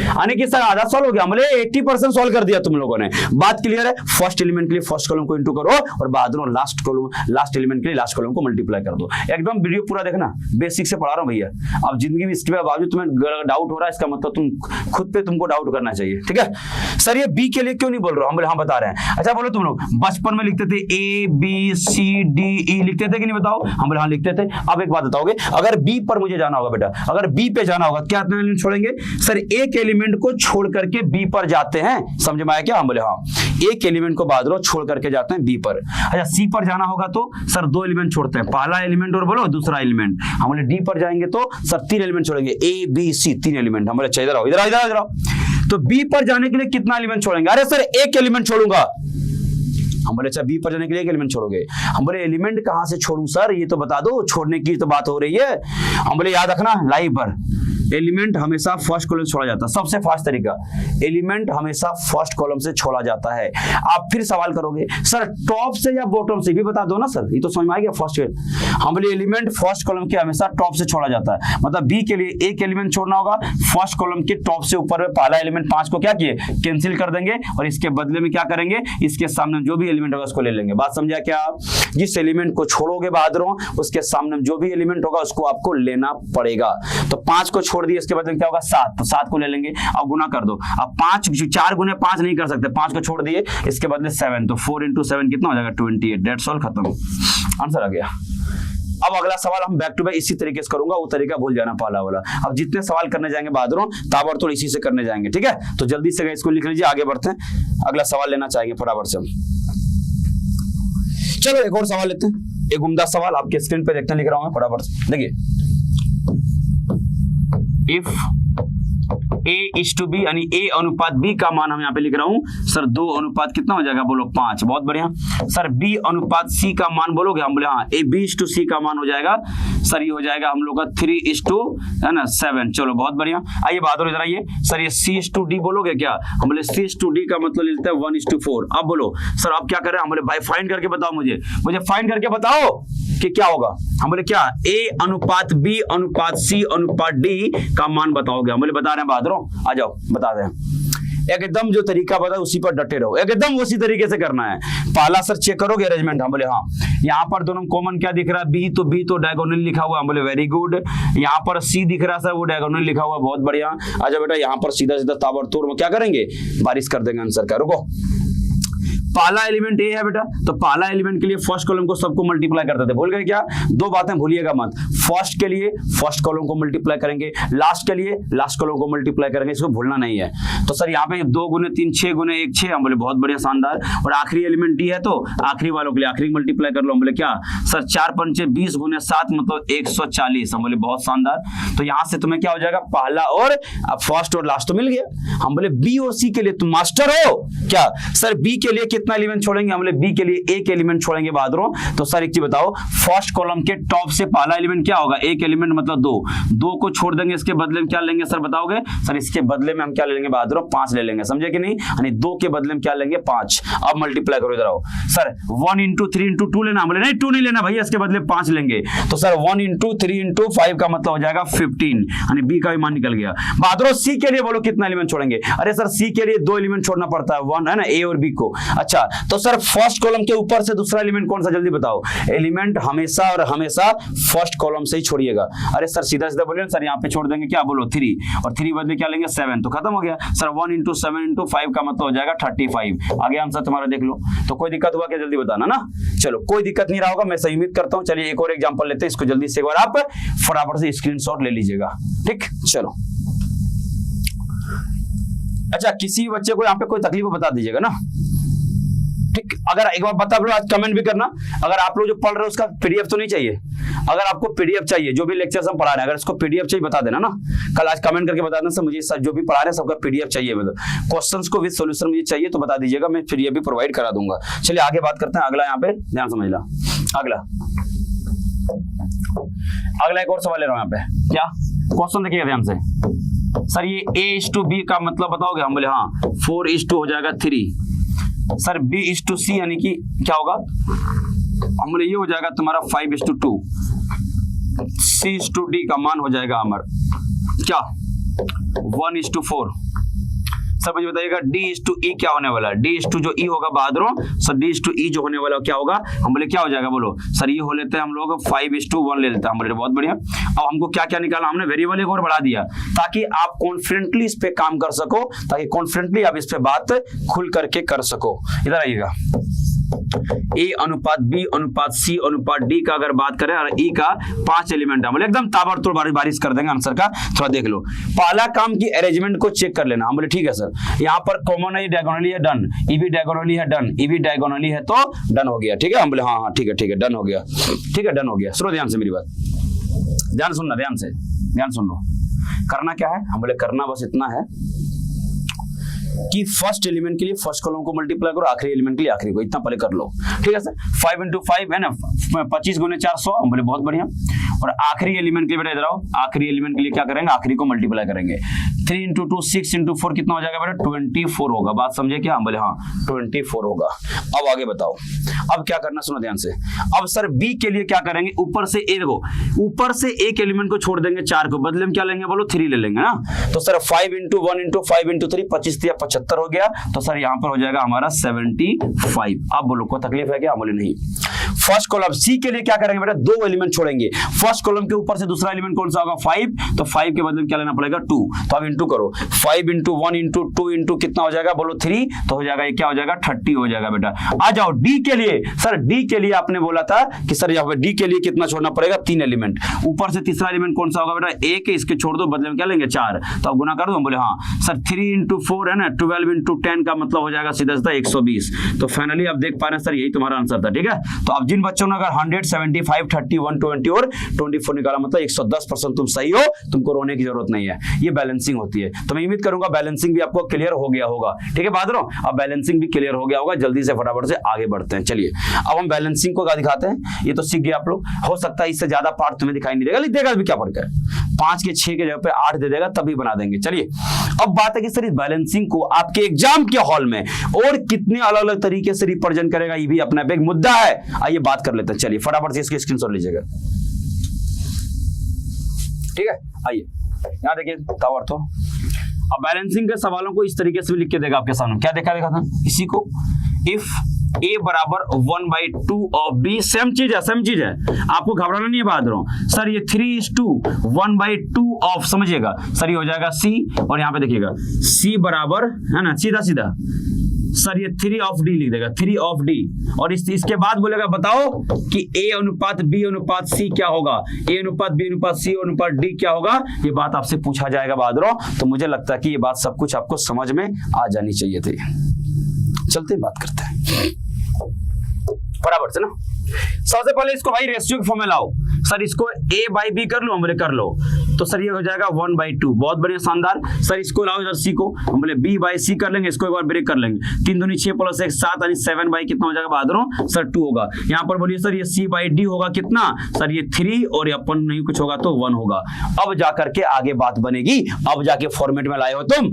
यानी कि सर आधा सॉल्व हो गया। हमने 80% सॉल्व कर दिया तुम लोगों ने। बात क्लियर है? फर्स्ट एलिमेंट के लिए फर्स्ट कॉलम को इंटू करो और बहादुरों लास्ट कॉलम लास्ट एलिमेंट के लिए लास्ट कॉलम को मल्टीप्लाई कर दो। एकदम वीडियो पूरा देखना, बेसिक से पढ़ा रहा हूं भैया। अब जिंदगी में इसके बावजूद तुम्हें डाउट हो रहा है, इसका मतलब तुम खुद पे तुमको डाउट करना चाहिए, ठीक है। सर ये बी के लिए क्यों नहीं बोल रहा हूं? हम बोले हाँ बता रहे हैं। अच्छा बोलो तुम लोग बचपन में लिखते थे A B C D E लिखते थे कि नहीं बताओ? हम बोले हाँ लिखते थे। अब एक बात बताओगे, अगर B पर मुझे जाना होगा बेटा, अगर B पे जाना होगा क्या कितने एलिमेंट छोड़ेंगे? सर एक एलिमेंट को छोड़ करके B पर जाते हैं। समझ में आया क्या? हम बोले हाँ, एक एलिमेंट को बहादुरों छोड़ करके जाते हैं B पर। अच्छा C पर जाना होगा तो सर 2 एलिमेंट छोड़ते हैं, पहला एलिमेंट और बोलो दूसरा एलिमेंट। हम बोले D पर जाएंगे तो सर 3 एलिमेंट छोड़ेंगे, A B C 3 एलिमेंट। हम बोले अच्छा इधर आओ, इधर आओ, इधर आओ। तो B पर जाने के लिए कितना एलिमेंट छोड़ेंगे? अरे सर एक एलिमेंट छोड़ूंगा। हम बोले अच्छा बी पर जाने के लिए एक एलिमेंट छोड़ोगे। हम बोले एलिमेंट कहां से छोड़ूं सर, ये तो बता दो, छोड़ने की तो बात हो रही है। हम बोले याद रखना लाइव पर एलिमेंट हमेशा फर्स्ट कॉलम से छोड़ा जाता है, सबसे फास्ट तरीका। एलिमेंट हमेशा फर्स्ट कॉलम से छोड़ा जाता है। आप फिर सवाल करोगे सर टॉप से या बॉटम से, भी बता दो ना सर, ये तो समझ में आ गया फर्स्ट। हम बोले एलिमेंट फर्स्ट कॉलम के हमेशा टॉप से छोड़ा जाता है, मतलब बी के लिए एक एलिमेंट छोड़ना होगा, फर्स्ट कॉलम के टॉप से ऊपर में पहला एलिमेंट 5 को क्या किए कैंसिल कर देंगे, और इसके बदले में क्या करेंगे, इसके सामने जो भी एलिमेंट होगा उसको ले लेंगे। बात समझा क्या? जिस एलिमेंट को छोड़ोगे बहादुरों उसके सामने जो भी एलिमेंट होगा उसको आपको लेना पड़ेगा। तो 5 को छोड़ दिए, इसके बदले क्या होगा 7, तो 7 को ले लेंगे। अब गुना कर दो। अब 5 4 × 5 नहीं कर सकते, 5 को छोड़ दिए, इसके बदले 7, तो 4 × 7 कितना हो जाएगा 28। डेट्स ऑल, खत्म, आंसर आ गया। अब अगला सवाल हम बैक टू बैक इसी तरीके से करूंगा, वो तरीका भूल जाना पहला वाला। अब जितने सवाल करने जाएंगे बहादुरों ताबड़तोड़ इसी से करने जाएंगे, ठीक है। तो जल्दी से इसको लिख लीजिए, आगे बढ़ते हैं, अगला सवाल लेना चाहेंगे फटाफट से हम। चलो एक और सवाल लेते हैं, एक उम्दा सवाल आपके स्क्रीन पे देखते लिख रहा हूं मैं, फटाफट से देखिए। इफ A:B यानी A अनुपात B का मान हम यहाँ पे लिख रहा हूं सर 2 अनुपात कितना हो जाएगा बोलो 5, बहुत बढ़िया। सर B अनुपात C का मान बोलोगे? हम बोले हाँ, B:C का मान हो जाएगा सर, ये हो जाएगा हम लोग का 3:7। चलो बहुत बढ़िया। आइए बहादुर इधर आइए। सर ये C:D बोलोगे क्या? हम बोले C:D का मतलब लेते हैं 1:4। अब बोलो सर आप क्या कर रहे हैं? हम बोले भाई फाइंड करके बताओ, मुझे फाइंड करके बताओ कि क्या होगा, हम बोले क्या A अनुपात B अनुपात C अनुपात D का मान बताओगे। हम बोले बता रहे हैं बहादुरों, आ जाओ बता दें। एकदम जो तरीका बता उसी पर डटे रहो, एकदम उसी तरीके से करना है। पहला सर चेक करोगे अरेंजमेंट, हम बोले हाँ। यहाँ पर दोनों कॉमन क्या दिख रहा है, B तो डायगोनल लिखा हुआ, हम बोले वेरी गुड। यहाँ पर C दिख रहा है सर, वो डायगोनल लिखा हुआ, बहुत बढ़िया। अच्छा बेटा यहाँ पर सीधा सीधा ताबड़तोड़ में क्या करेंगे, बारिश कर देंगे आंसर का। रुको, पहला एलिमेंट ए है बेटा, तो पहला एलिमेंट के लिए फर्स्ट कॉलम को सबको मल्टीप्लाई करते थे, भूल गए क्या? दो बातें भूलिएगा मत, फर्स्ट के लिए फर्स्ट कॉलम को मल्टीप्लाई करेंगे, लास्ट के लिए लास्ट कॉलम को मल्टीप्लाई करेंगे, इसको भूलना नहीं है। तो सर यहाँ पे 2 गुने 3 6 गुने 1 6, हम बोले बहुत बढ़िया शानदार। और आखिरी एलिमेंट डी है तो आखिरी वालों के लिए आखिरी मल्टीप्लाई कर लो, हम बोले क्या सर 4 पंचे 20 गुने 7 मतलब 140, हम बोले बहुत शानदार। तो यहाँ से तुम्हें क्या हो जाएगा, पहला और फर्स्ट और लास्ट तो मिल गया। हम बोले बी और सी के लिए तुम मास्टर हो क्या सर, बी के लिए कितना एलिमेंट छोड़ेंगे, हम बोले बी के लिए एक एलिमेंट छोड़ेंगे बहादुरों। तो सर एक चीज बताओ, फर्स्ट कॉलम के टॉप से पहला एलिमेंट क्या होगा, एक एलिमेंट मतलब 2 को छोड़ देंगे, इसके बदले में क्या लेंगे सर बताओगे? सर इसके बदले में हम क्या ले लेंगे बहादुरों, 5 ले लेंगे, समझे कि नहीं? यानी 2 के बदले में क्या लेंगे 5। अब मल्टीप्लाई करो, इधर आओ सर 1 इंटू 3 इंटू 2 लेना, बोले नहीं 2 नहीं लेना भैया, इसके बदले 5 लेंगे। तो सर 1 इंटू 3 इंटू 5 का मतलब हो जाएगा 15, यानी बी का भी मान निकल गया। बहादुरों सी के लिए बोलो कितना एलिमेंट छोड़ेंगे? अरे सर सी के लिए 2 एलिमेंट छोड़ना पड़ता है, 1 है ना, ए और बी को। अच्छा तो सर फर्स्ट कॉलम के ऊपर से दूसरा एलिमेंट कौन सा, जल्दी बताओ। एलिमेंट हमेशा और हमेशा फर्स्ट कॉलम से ही छोड़िएगा। अरे सर सीधा सीधा बोलिए सर, यहाँ पे छोड़ देंगे क्या, बोलो 3, और 3 बदले क्या लेंगे 7, तो खत्म हो गया सर। 1 इंटू 7 इंटू 5 का मतलब हो जाएगा 35। आगे आंसर तुम्हारा देख लो। तो कोई दिक्कत हुआ क्या, जल्दी बताना ना। चलो कोई दिक्कत नहीं रहा होगा, मैं सही उम्मीद करता हूँ। चलिए एक और एग्जांपल लेते हैं, इसको जल्दी से एक बार आप फटाफट से स्क्रीनशॉट ले लीजिएगा, ठीक। चलो अच्छा, किसी बच्चे को यहाँ पे कोई तकलीफ बता दीजिएगा ना, ठीक। अगर एक बार बता दो, आज कमेंट भी करना। अगर आप लोग जो पढ़ रहे हो उसका पीडीएफ तो नहीं चाहिए? अगर आपको पीडीएफ चाहिए, जो भी लेक्चर्स हम पढ़ा रहे हैं, अगर इसको पीडीएफ चाहिए बता देना ना, कल आज कमेंट करके बता देना सर मुझे जो भी पढ़ा रहे हैं सबका पीडीएफ चाहिए, मतलब क्वेश्चंस को विद सॉल्यूशन मुझे चाहिए, तो बता दीजिएगा, मैं पीडीएफ भी प्रोवाइड करा दूंगा। चलिए आगे बात करते हैं। अगला यहाँ पे ध्यान समझ ला, अगला एक और सवाल ले रहा हूं यहाँ पे। क्या क्वेश्चन देखिएगा ध्यान से। सर ये A:B का मतलब बताओगे? हम बोले हाँ, 4:2 हो जाएगा 3। सर B:C यानी कि क्या होगा, हम बोले ये हो जाएगा तुम्हारा 5:2। C:D का मान हो जाएगा हमारा क्या 1:4। सब मुझे बताइएगा D:E क्या होने वाला है? D:2 जो E होगा बहादुरों, सर D:E जो होने वाला क्या होगा? हम बोले क्या हो जाएगा, बोलो सर ये हो लेते हैं हम लोग 5:1 ले लेते हैं। हम बोले बहुत बढ़िया। अब हमको क्या क्या निकाला, हमने वेरिएबल एक और बढ़ा दिया ताकि आप कॉन्फिडेंटली इस पे काम कर सको, ताकि कॉन्फिडेंटली आप इस पे बात खुल करके कर सको। इधर आइएगा, A अनुपात B अनुपात C अनुपात D का अगर बात करें और E का 5 एलिमेंट है, एकदम ताबड़तोड़ बारिश कर देंगे आंसर का। थोड़ा देख लो, पहला काम की अरेंजमेंट को चेक कर लेना। हम बोले ठीक है सर, यहाँ पर कॉमन है, डायगोनली है, डन। E भी डायगोनली है, डन। E भी डायगोनली है तो डन हो गया, ठीक है। हम बोले हाँ हाँ ठीक है डन हो गया, ठीक है डन हो गया। सुनो ध्यान से मेरी बात, ध्यान सुनना, ध्यान से ध्यान सुन लो। करना क्या है, हम बोले करना बस इतना है कि फर्स्ट एलिमेंट के लिए फर्स्ट कॉलम को मल्टीप्लाई करो, आखिरी एलिमेंट के लिए आखिरी को, इतना पहले कर लो, ठीक है सर। 5 इंटू 5 है ना, 25 गुने 400, हम बोले बहुत बढ़िया। और आखिरी एलिमेंट के लिए बेटा इधर आओ, आखिरी एलिमेंट के लिए क्या करेंगे, आखिरी को मल्टीप्लाई करेंगे। 3 इंटू 2 6 इंटू 4 कितना हो जाएगा बेटा 24 होगा। बात समझे क्या? हम बोले हाँ 24 होगा। अब आगे बताओ, अब क्या करना, सुनो ध्यान से। अब सर बी के लिए क्या करेंगे, ऊपर से ए देखो, ऊपर से एक एलिमेंट को छोड़ देंगे, 4 को, बदले में क्या लेंगे बोलो 3 ले लेंगे ना। तो सर 5 इंटू 1 इंटू 5 इंटू 3 25 या 75 हो गया। तो सर यहाँ पर हो जाएगा हमारा 75। अब बोलो कोई तकलीफ है क्या? बोले नहीं। फर्स्ट कॉलम सी के लिए क्या करेंगे बेटा, 2 एलिमेंट छोड़ेंगे। फर्स्ट कॉलम के ऊपर से दूसरा एलिमेंट कौन सा होगा 5, तो 5 के बदले में क्या लेना पड़ेगा 2। तो अब इंटू करो, 5 इंटू 1 इंटू 2 इंटू कितना हो जाएगा बोलो 3, तो हो जाएगा ये क्या हो जाएगा 30 हो जाएगा बेटा। आ जाओ डी के लिए। सर डी के लिए आपने बोला था कि सर यहाँ पे डी के लिए कितना छोड़ना पड़ेगा, 3 एलिमेंट। ऊपर से तीसरा एलिमेंट कौन सा होगा बेटा, 1, इसके छोड़ दो, बदले में क्या लेंगे 4। तो अब गुना कर दो, हम बोले हाँ सर 3 इंटू 4 है ना, 12 इंटू 10 का मतलब हो जाएगा सीधा सीधा 120। तो फाइनली आप देख पा रहे हैं सर यही तुम्हारा आंसर था, ठीक है। तो अब जिन बच्चों ने अगर 100, 75, 30, 120 और 24 निकाला, मतलब 110% तुम सही हो, तुमको रोने की जरूरत नहीं है। ये बैलेंसिंग होती है। तो मैं उम्मीद करूंगा बैलेंसिंग भी आपको क्लियर हो गया होगा, ठीक है बहादुरों। अब बैलेंसिंग भी क्लियर हो गया होगा, जल्दी से फटाफट से आगे बढ़ते हैं। चलिए अब हम बैलेंसिंग को क्या दिखाते हैं, ये तो सीख गए आप लोग। हो सकता है इससे ज्यादा पार्ट तुम्हें दिखाई नहीं देगा, लिख देगा भी क्या फर्क है, 5 के 6 के जगह पे 8 दे देगा, तभी बना देंगे। चलिए अब बात है कि सर इस बैलेंसिंग को आपके एग्जाम के हॉल में और कितने अलग अलग तरीके से रिप्रेजेंट करेगा, ये भी अपना एक मुद्दा है। आइए बात कर लेते हैं, चलिए फटाफट से इसकी स्क्रीनशॉट लीजिएगा, ठीक है। आइए यहाँ देखिए ताबड़तोड़। अब बैलेंसिंग के सवालों को इस तरीके से भी लिख के देगा आपके सामने, क्या देखा था इसी को, इफ ए बराबर 1/2 ऑफ बी, सेम चीज है आपको घबराना नहीं है बहादुरों। सर ये 3:1/2 ऑफ, समझिएगा सर ये हो जाएगा सी, और यहाँ पे देखिएगा सी बराबर है ना, सीधा सीधा सर ये 3 ऑफ डी लिख देगा, 3 ऑफ डी, और इसके बाद बोलेगा बताओ कि ए अनुपात बी अनुपात सी क्या होगा, ए अनुपात बी अनुपात सी अनुपात डी क्या होगा, ये बात आपसे पूछा जाएगा बहादुरों। तो मुझे लगता है कि ये बात सब कुछ आपको समझ में आ जानी चाहिए थी। चलते बात करते हैं बराबर से ना। सबसे पहले इसको भाई रेशियो की फॉर्म में लाओ। सर इसको a बाई बी कर लो, हम बोले कर लो, तो सर ये हो जाएगा 1/2, बहुत बढ़िया शानदार। सर इसको लाओ इधर c को, हम बोले b बाई सी कर लेंगे, इसको एक बार ब्रेक कर लेंगे, 3 दूनी 6 + 1 7, यानी 7 बाई कितना हो जाएगा बहादुरों, सर 2 होगा। यहाँ पर बोलिए सर ये c बाई डी होगा कितना, सर ये 3, और ये अपन नहीं कुछ होगा तो 1 होगा। अब जाकर के आगे बात बनेगी, अब जाके फॉर्मेट में लाए हो तुम,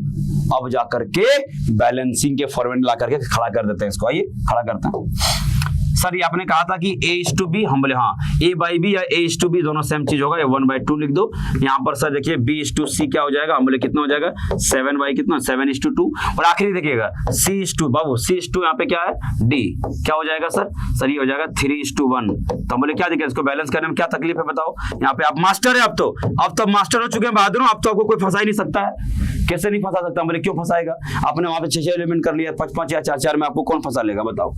अब जाकर के बैलेंसिंग के फॉर्मेट ला करके खड़ा कर देते हैं इसको। आइए खड़ा करते हैं। सर ये आपने कहा था कि a/b, हम बोले हाँ a बाई बी या a/b दोनों सेम चीज होगा, ये 1/2 लिख दो। यहाँ पर सर देखिए b/c क्या हो जाएगा, हम बोले कितना हो जाएगा 7 बाई कितना 7/2, और आखिरी देखिएगा c/2, बाबू c/2 यहाँ पे क्या है d, क्या हो जाएगा सर ये हो जाएगा 3:1। तो हम बोले क्या देखिए इसको बैलेंस करने में क्या तकलीफ है बताओ। यहाँ पे आप मास्टर है, अब तो मास्टर हो चुके हैं बहादुर, अब तो आपको कोई फंसा ही नहीं सकता है। कैसे नहीं फंसा सकता, बोले क्यों फंसाएगा, आपने वहां पे 6 एलिमेंट कर लिया, 5 या 4 में आपको कौन फंसा लेगा बताओ।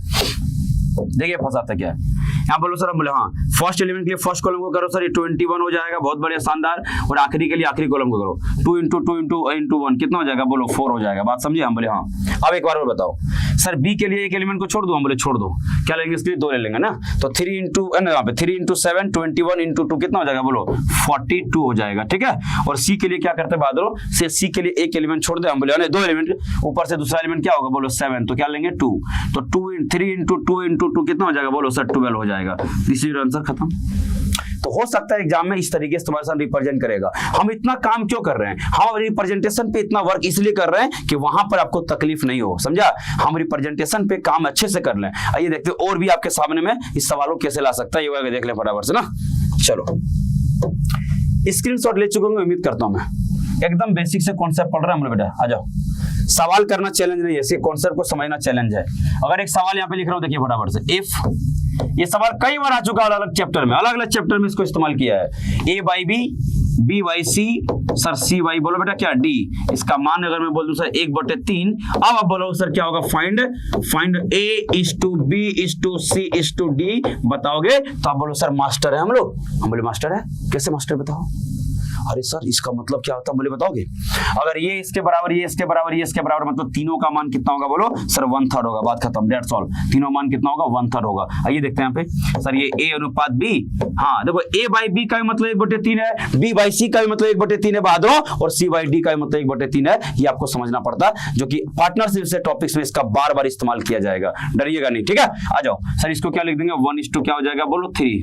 देखिए फंसाता क्या है, यहाँ बोलो सर, हम बोले हाँ फर्स्ट एलिमेंट के लिए फर्स्ट कॉलम को करो सर, ये 21 हो जाएगा, बहुत बढ़िया शानदार, और आखिरी के लिए आखिरी कॉलम को करो, 2 × 2 × 1 कितना हो जाएगा, बोलो 4 हो जाएगा, बात समझिए। हम बोले हाँ। अब एक बार और बताओ सर बी के लिए एक एलिमेंट को छोड़ दो, हम बोले छोड़ दो, क्या लेंगे इसके लिए 2 ले लेंगे ना, तो 3 × 7 21 × 2 कितना हो जाएगा, बोलो 42 हो जाएगा, ठीक है। और सी के लिए क्या करते हैं बहादुर, से सी के लिए एक एलिमेंट छोड़ दे, हम बोले 2 एलिमेंट, ऊपर से दूसरा एलिमेंट क्या होगा, बोलो 7, तो क्या लेंगे 2, तो 3 × 2 × 2 कितना हो जाएगा, बोलो सर 12 हो जाएगा। दिस इज आंसर, खत्म। तो हो सकता है एग्जाम में इस तरीके से तुम्हारे साथ रिप्रेजेंट करेगा। हम इतना काम क्यों कर रहे हैं, हम रिप्रेजेंटेशन पे इतना वर्क इसलिए कर रहे हैं कि वहां पर आपको तकलीफ नहीं हो, समझा। हम रिप्रेजेंटेशन पे काम अच्छे से कर लें। आइए देखते हैं और भी आपके सामने में इस सवालों कैसे ला सकता है, ये देख लें फटाफट से ना। चलो स्क्रीनशॉट ले चुके होंगे उम्मीद करता हूं मैं, एकदम बेसिक से कॉन्सेप्ट पढ़ रहे हैं हम लोग बेटा। आ जाओ, सवाल करना चैलेंज नहीं है, इसके कॉन्सेप्ट को समझना चैलेंज है। अगर एक सवाल यहाँ पे लिख रहा हूं, देखिए फटाफट से, इफ, ये सवाल कई बार आ चुका है अलग चैप्टर में, अलग अलग चैप्टर में इसको इस्तेमाल किया है। a by B, b by C, sir c by बोलो बेटा क्या d, इसका मान अगर मैं बोल दूं सर 1/3, अब आप बोलो सर क्या होगा, find a = b = c = d, बताओगे तो आप बोलो सर मास्टर है हम लोग, हम बोले मास्टर है, कैसे मास्टर बताओ। अरे सर इसका मतलब क्या होता है, बोले बताओगे। अगर ये इसके बराबर, ये इसके बराबर, ये इसके बराबर, मतलब तीनों का मान कितना होगा, बोलो सर 1/3 होगा, बात खत्म, डेट्स ऑल। तीनों मान कितना होगा, 1/3 होगा। आइए देखते हैं यहाँ पे सर, ये a अनुपात b, हाँ देखो a बाई बी का मतलब 1/3 है, b बाई सी का मतलब 1/3 है बहादुर, और c बाई डी का मतलब 1/3 है। ये आपको समझना पड़ता है, जो कि पार्टनरशिप से टॉपिक्स में इसका बार बार इस्तेमाल किया जाएगा, डरिएगा नहीं, ठीक है। आ जाओ सर, इसको क्या लिख देंगे, 1:2 क्या हो जाएगा, बोलो 3।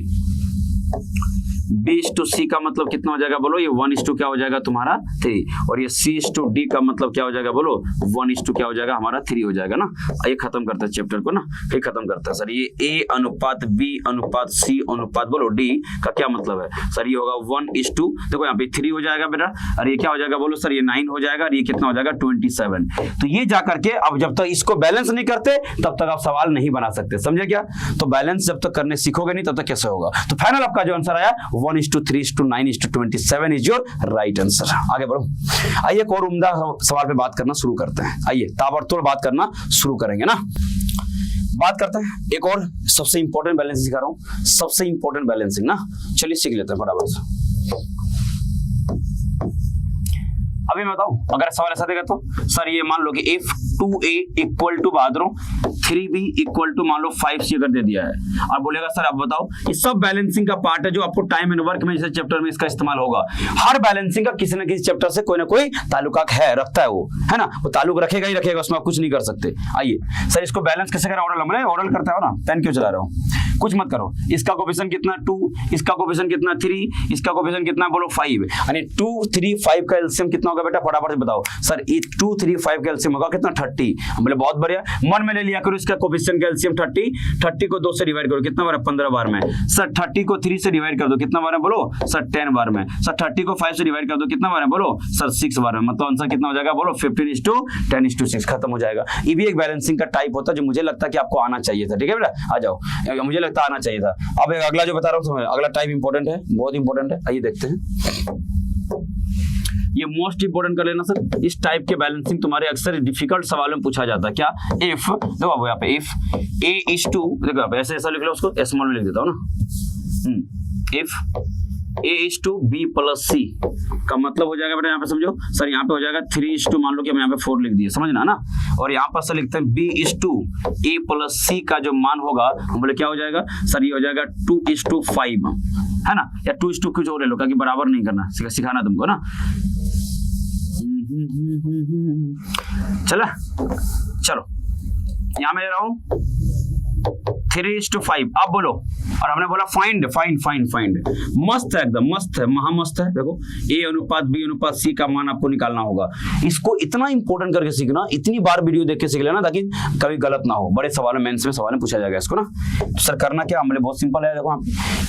b/c का मतलब कितना हो जाएगा, बोलो ये 1:2 क्या हो जाएगा तुम्हारा 3, और ये c/d का मतलब क्या हो जाएगा, बोलो 1:2 क्या हो जाएगा हमारा 3 हो जाएगा ना। ये खत्म करते हैं चैप्टर को ना, ये खत्म करते हैं सर। ये a अनुपात b अनुपात c अनुपात बोलो d का क्या मतलब है, सर ये होगा 1:2, देखो यहाँ पे 3 हो जाएगा बेटा, और ये क्या हो जाएगा, बोलो सर ये 9 हो जाएगा, और ये कितना हो जाएगा 27। तो ये जाकर के अब जब तक इसको बैलेंस नहीं करते तब तक आप सवाल नहीं बना सकते, समझे क्या। तो बैलेंस जब तक करने सीखोगे नहीं तब तक कैसे होगा। तो फाइनल आपका जो आंसर आया 1:3:9:27 इज योर राइट आंसर। आगे बढ़ो, आइए एक और उम्दा सवाल पे बात करना शुरू करते हैं। आइए ताबड़तोड़ बात करना शुरू करेंगे ना, बात करते हैं एक और सबसे इंपॉर्टेंट बैलेंसिंग सिखा रहा हूं, सबसे इंपॉर्टेंट बैलेंसिंग ना, चलिए सीख लेते हैं फटाफट से। अभी मैं बताऊं, अगर सवाल ऐसा देगा तो सर ये मान लो कि if 2a = बहादुरों 3b = मान लो 5c अगर दे दिया है, और बोलेगा सर अब बताओ, ये सब बैलेंसिंग का पार्ट है जो आपको टाइम एंड वर्क में जैसे चैप्टर में इसका इस्तेमाल होगा। हर बैलेंसिंग का किसी न किसी चैप्टर से कोई ना कोई ताल्लुक है, रखता है वो, है ना, वो ताल्लुक रखेगा ही रखेगा, उसमें आप कुछ नहीं कर सकते। आइए सर इसको बैलेंस कैसे करें, ऑर्डर, हमने ऑर्डर करता है ना, पेन क्यों चला रहा हूँ। कुछ मत करो। इसका कोफिशिएंट कितना 2, इसका कोफिशिएंट कितना 3, इसका कोफिशिएंट कितना बोलो 5, यानी 2 3 5 का एलसीएम कितना होगा बेटा, फटाफट से बताओ सर। 2 3 5 का एलसीएम होगा कितना 30। हम बोले बहुत बढ़िया, मन में ले लिया करो इसका कोफिशिएंट का एलसीएम 30 को 2 से डिवाइड करो कितना बार है, 15 बार में। सर 30 को 3 से डिवाइड कर दो कितना बार है बोलो सर, 10 बार में। सर 30 को 5 से डिवाइड कर दो कितना बार है बोलो सर, 6 बार में। मतलब आंसर कितना हो जाएगा बोलो 15:10:6, खत्म हो जाएगा। ये भी एक बैलेंसिंग का टाइप होता है जो मुझे लगता है कि आपको आना चाहिए था। ठीक है बेटा, आ जाओ, मुझे लगता है आना चाहिए था। अब अगला जो बता रहा हूँ, अगला टाइप इंपॉर्टेंट है, बहुत इंपॉर्टेंट है, आइए देखते हैं। ये मोस्ट इंपोर्टेंट कर लेना सर। इस टाइप के बैलेंसिंग तुम्हारे अक्सर डिफिकल्ट सवालों में पूछा जाता है। क्या, इफ देखो अब यहाँ पे इफ a:2, देखो आप ऐसे ऐसा लिख लो, उसको स्मॉल में लिख देता हूँ ना। इफ a:b+c का मतलब हो जाएगा बेटा, यहाँ पे समझो सर, यहाँ पे हो जाएगा 3:2, मान लो कि हम यहाँ पे 4 लिख दिए, समझना ना। और यहाँ पर सर लिखते हैं b:a+c का जो मान होगा, हम बोले क्या हो जाएगा सर, ये हो जाएगा 2:5, है ना, या 2:2 कुछ और ले लो, क्योंकि बराबर नहीं करना, सिखाना तुमको ना। चला, चलो यहाँ मैं ले रहा हूँ 3:5। अब बोलो, और हमने बोला फाइंड फाइंड फाइंड फाइंड, मस्त है एकदम, मस्त है, महा मस्त है। देखो a:b:c का मान आपको निकालना होगा। इसको इतना इंपॉर्टेंट करके सीखना, इतनी बार वीडियो देख के सीख लेना ताकि कभी गलत ना हो। बड़े सवालों मेंस में सवाल में पूछा जाएगा इसको ना। तो सर करना क्या, हमने बहुत सिंपल है, देखो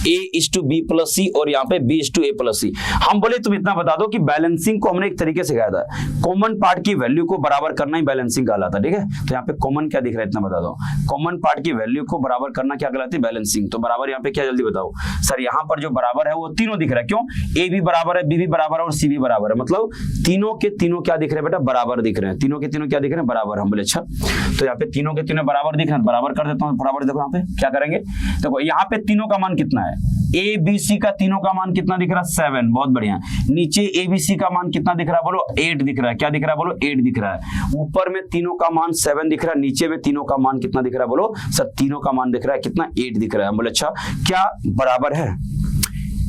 a:b+c और यहाँ पे b:a+c। हम बोले तुम इतना बता दो कि बैलेंसिंग को हमने एक तरीके से सिखाया था, कॉमन पार्ट की वैल्यू को बराबर करना ही बैलेंसिंग कहलाता है। ठीक है, तो यहाँ पे कॉमन क्या दिख रहा है इतना बता दो, कॉमन पार्ट की वैल्यू को बराबर करना क्या कहलाती है, बैलेंसिंग। तो बराबर यहाँ पे क्या, जल्दी बताओ सर। यहाँ पर जो बराबर है वो तीनों दिख रहा है, क्यों, ए भी बराबर है, बी भी बराबर है और सी भी बराबर है, मतलब तीनों के तीनों क्या दिख रहे हैं बेटा, बराबर दिख रहे हैं। तीनों के तीनों क्या दिख रहे हैं, बराबर। हम बोले अच्छा, तो यहाँ पे तीनों के तीनों बराबर दिख रहे हैं, बराबर कर देता हूँ। बराबर देखो यहाँ पे क्या करेंगे, देखो यहाँ पे तीनों का मान कितना है, ए बी सी का तीनों का मान कितना दिख रहा है, 7, बहुत बढ़िया। नीचे ए बी सी का मान कितना दिख रहा है बोलो, 8 दिख रहा है। क्या दिख रहा है बोलो, 8 दिख रहा है। ऊपर में तीनों का मान 7 दिख रहा है, नीचे में तीनों का मान कितना दिख रहा है बोलो सर, तीनों का मान दिख रहा है कितना, 8 दिख रहा है। हम बोले अच्छा, क्या बराबर है,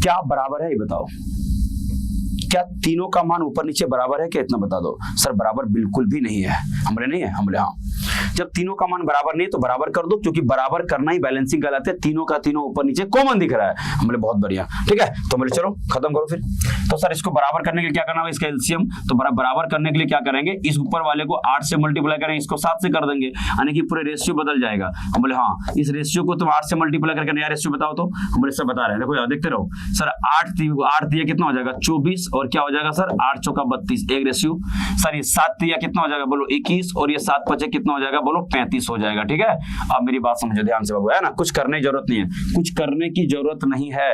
क्या बराबर है ये बताओ, क्या तीनों का मान ऊपर नीचे बराबर है क्या, इतना बता दो सर। बराबर बिल्कुल भी नहीं है। हम बोले नहीं है, हम बोले हाँ। जब तीनों का मान बराबर नहीं तो बराबर कर दो, क्योंकि बराबर करना ही बैलेंसिंग कहलाता है। तीनों का तीनों ऊपर नीचे कॉमन दिख रहा है। हम बोले बहुत बढ़िया, ठीक है। तो बोले चलो खत्म करो फिर। तो सर इसको बराबर करने के लिए क्या करना होगा, इसका एलसीएम। तो बराबर करने के लिए क्या करेंगे, इस ऊपर वाले को 8 से मल्टीप्लाई करेंगे, इसको 7 से कर देंगे, यानी कि पूरे रेशियो बदल जाएगा। हम बोले हाँ, इस रेशियो को तुम 8 से मल्टीप्लाई करके नया रेशियो बताओ। तो हम बोले सब बता रहे हैं, देखो यार देखते रहो सर। 8 दिया कितना हो जाएगा 24, और क्या हो जाएगा सर 8 चौका 32, एक रेशियो। सर ये 7 दिया कितना हो जाएगा बोलो 21, और ये 7 5 कितना हो जाएगा बोलो 35 हो जाएगा। ठीक है, अब मेरी बात समझो ध्यान से बाबू, है ना। कुछ करने की जरूरत नहीं है, कुछ करने की जरूरत नहीं है,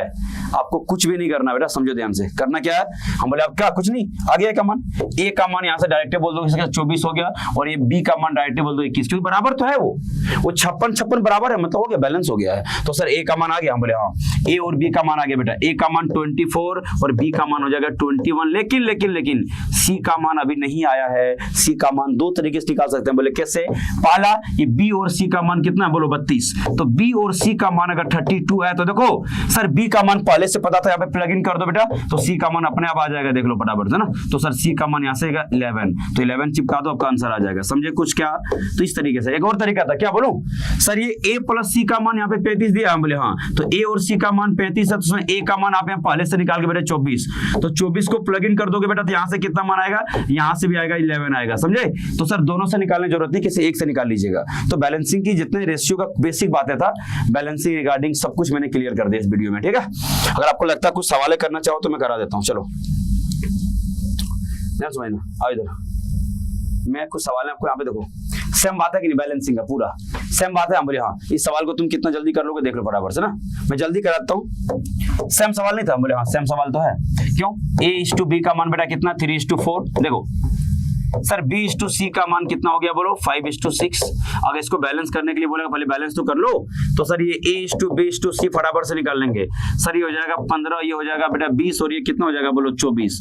आपको कुछ भी नहीं करना बेटा, समझो ध्यान से। करना क्या है, हम बोले अब क्या, कुछ नहीं, आ गया का मान, ए का मान यहाँ से डायरेक्ट बोल दो 24 हो गया, और ये बी का मान डायरेक्ट बोल दो 21, क्योंकि बराबर तो है वो 56 बराबर है, मतलब हो गया, बैलेंस हो गया है। तो सर ए का मान आ गया, हम बोले हाँ, ए और बी का मान आ गया बेटा। ए का मान 24 और बी का मान हो जाएगा 21, लेकिन लेकिन लेकिन सी का मान अभी नहीं आया है। सी का मान दो तरीके से निकाल सकते हैं, बोले कैसे, पहला ये बी और सी का मान कितना है बोलो 32, तो बी और सी का मान अगर 32 है तो देखो सर बी का मान पहले से पता था, यहाँ पे प्लग इन कर दो बेटा, तो सी का मान अपने आप आ जाएगा, देख लो फटाफट से ना। तो सर सी का मान यहाँ से 11, तो 11 चिपका दो, आपका आंसर आ जाएगा। समझे कुछ क्या, तो इस तरीके से। एक और तरीका था, क्या बोलो सर, ये ए प्लस सी का मान यहाँ पे 35 दिया, हम बोले हाँ, तो ए और सी का मान 35 है, तो ए का मान आप यहाँ पहले से निकाल के बेटा 24, तो 24 को प्लग इन कर दोगे बेटा, तो यहाँ से कितना मान आएगा, यहाँ से भी आएगा 11 आएगा, समझे। तो सर दोनों से निकालने की जरूरत नहीं, किसी एक से निकाल लीजिएगा। तो बैलेंसिंग की जितने रेशियो का बेसिक बातें था, बैलेंसिंग रिगार्डिंग सब कुछ मैंने क्लियर कर दिया इस वीडियो में, ठीक है। अगर आपको लगता है कुछ सवाल करना चाहो तो मैं करा देता हूँ। चलो ध्यान समझना, आओ इधर, मैं कुछ सवाल है आपको यहाँ पे, देखो सेम बात है कि नहीं, बैलेंसिंग का पूरा सेम बात है। हम बोले हाँ, इस सवाल को तुम कितना जल्दी कर लोगे देख लो फटाफट से ना, मैं जल्दी कराता हूँ। सेम सवाल नहीं था, हम बोले हाँ सेम सवाल तो है, क्यों, a:b का मान बेटा कितना 3:4, देखो सर b:c का मान कितना हो गया बोलो 5:6। अगर इसको बैलेंस करने के लिए बोलेगा पहले बैलेंस तो कर लो, तो सर ये a:b:c फटाफट से निकाल लेंगे। सर ये हो जाएगा 15, ये हो जाएगा बेटा 20, और ये कितना हो जाएगा बोलो 24।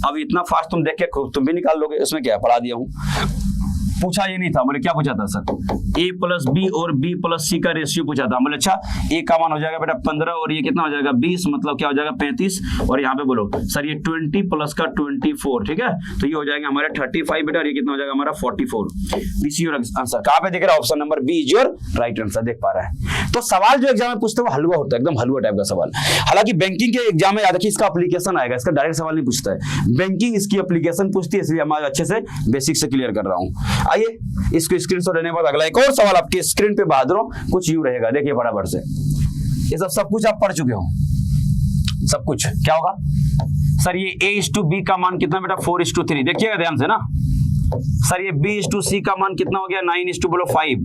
अब इतना फास्ट तुम देख के तुम भी निकाल लोगे, इसमें क्या पढ़ा दिया हूँ। पूछा ये नहीं था, बोले क्या पूछा था सर, ए प्लस बी और बी प्लस सी का रेशियो पूछा था। बोले अच्छा ए का मान हो जाएगा बेटा 15 और ये कितना हो जाएगा 20, मतलब क्या हो जाएगा 35, और यहाँ पे बोलो सर ये 20 प्लस का 24, ठीक है, तो ये हो जाएगा हमारा 35 बेटा, और ये कितना हो जाएगा हमारा 44। This your answer. कहाँ पे दिख रहा है, option number B is your right answer, देख पा रहा है। तो सवाल जो एग्जाम में पूछते हैं वो हलवा होता है, एकदम हलवा टाइप का सवाल। हालांकि बैंकिंग के एग्जाम में याद रखिए इसका एप्लीकेशन आएगा, इसका डायरेक्ट सवाल नहीं पूछता है, बैंकिंग इसकी एप्लीकेशन पूछती है, इसलिए हमारे अच्छे से बेसिक से क्लियर कर रहा हूं। आइए इसको स्क्रीनशॉट लेने के बाद अगला एक और सवाल आपके स्क्रीन पे बहादुरों कुछ यूं रहेगा, देखिए फटाफट से। ये सब कुछ आप पढ़ चुके हो, सब कुछ क्या होगा सर, ये a/b का मान कितना बेटा 4:3, देखिएगा ध्यान से ना सर। ये b/c का मान कितना हो गया 9:5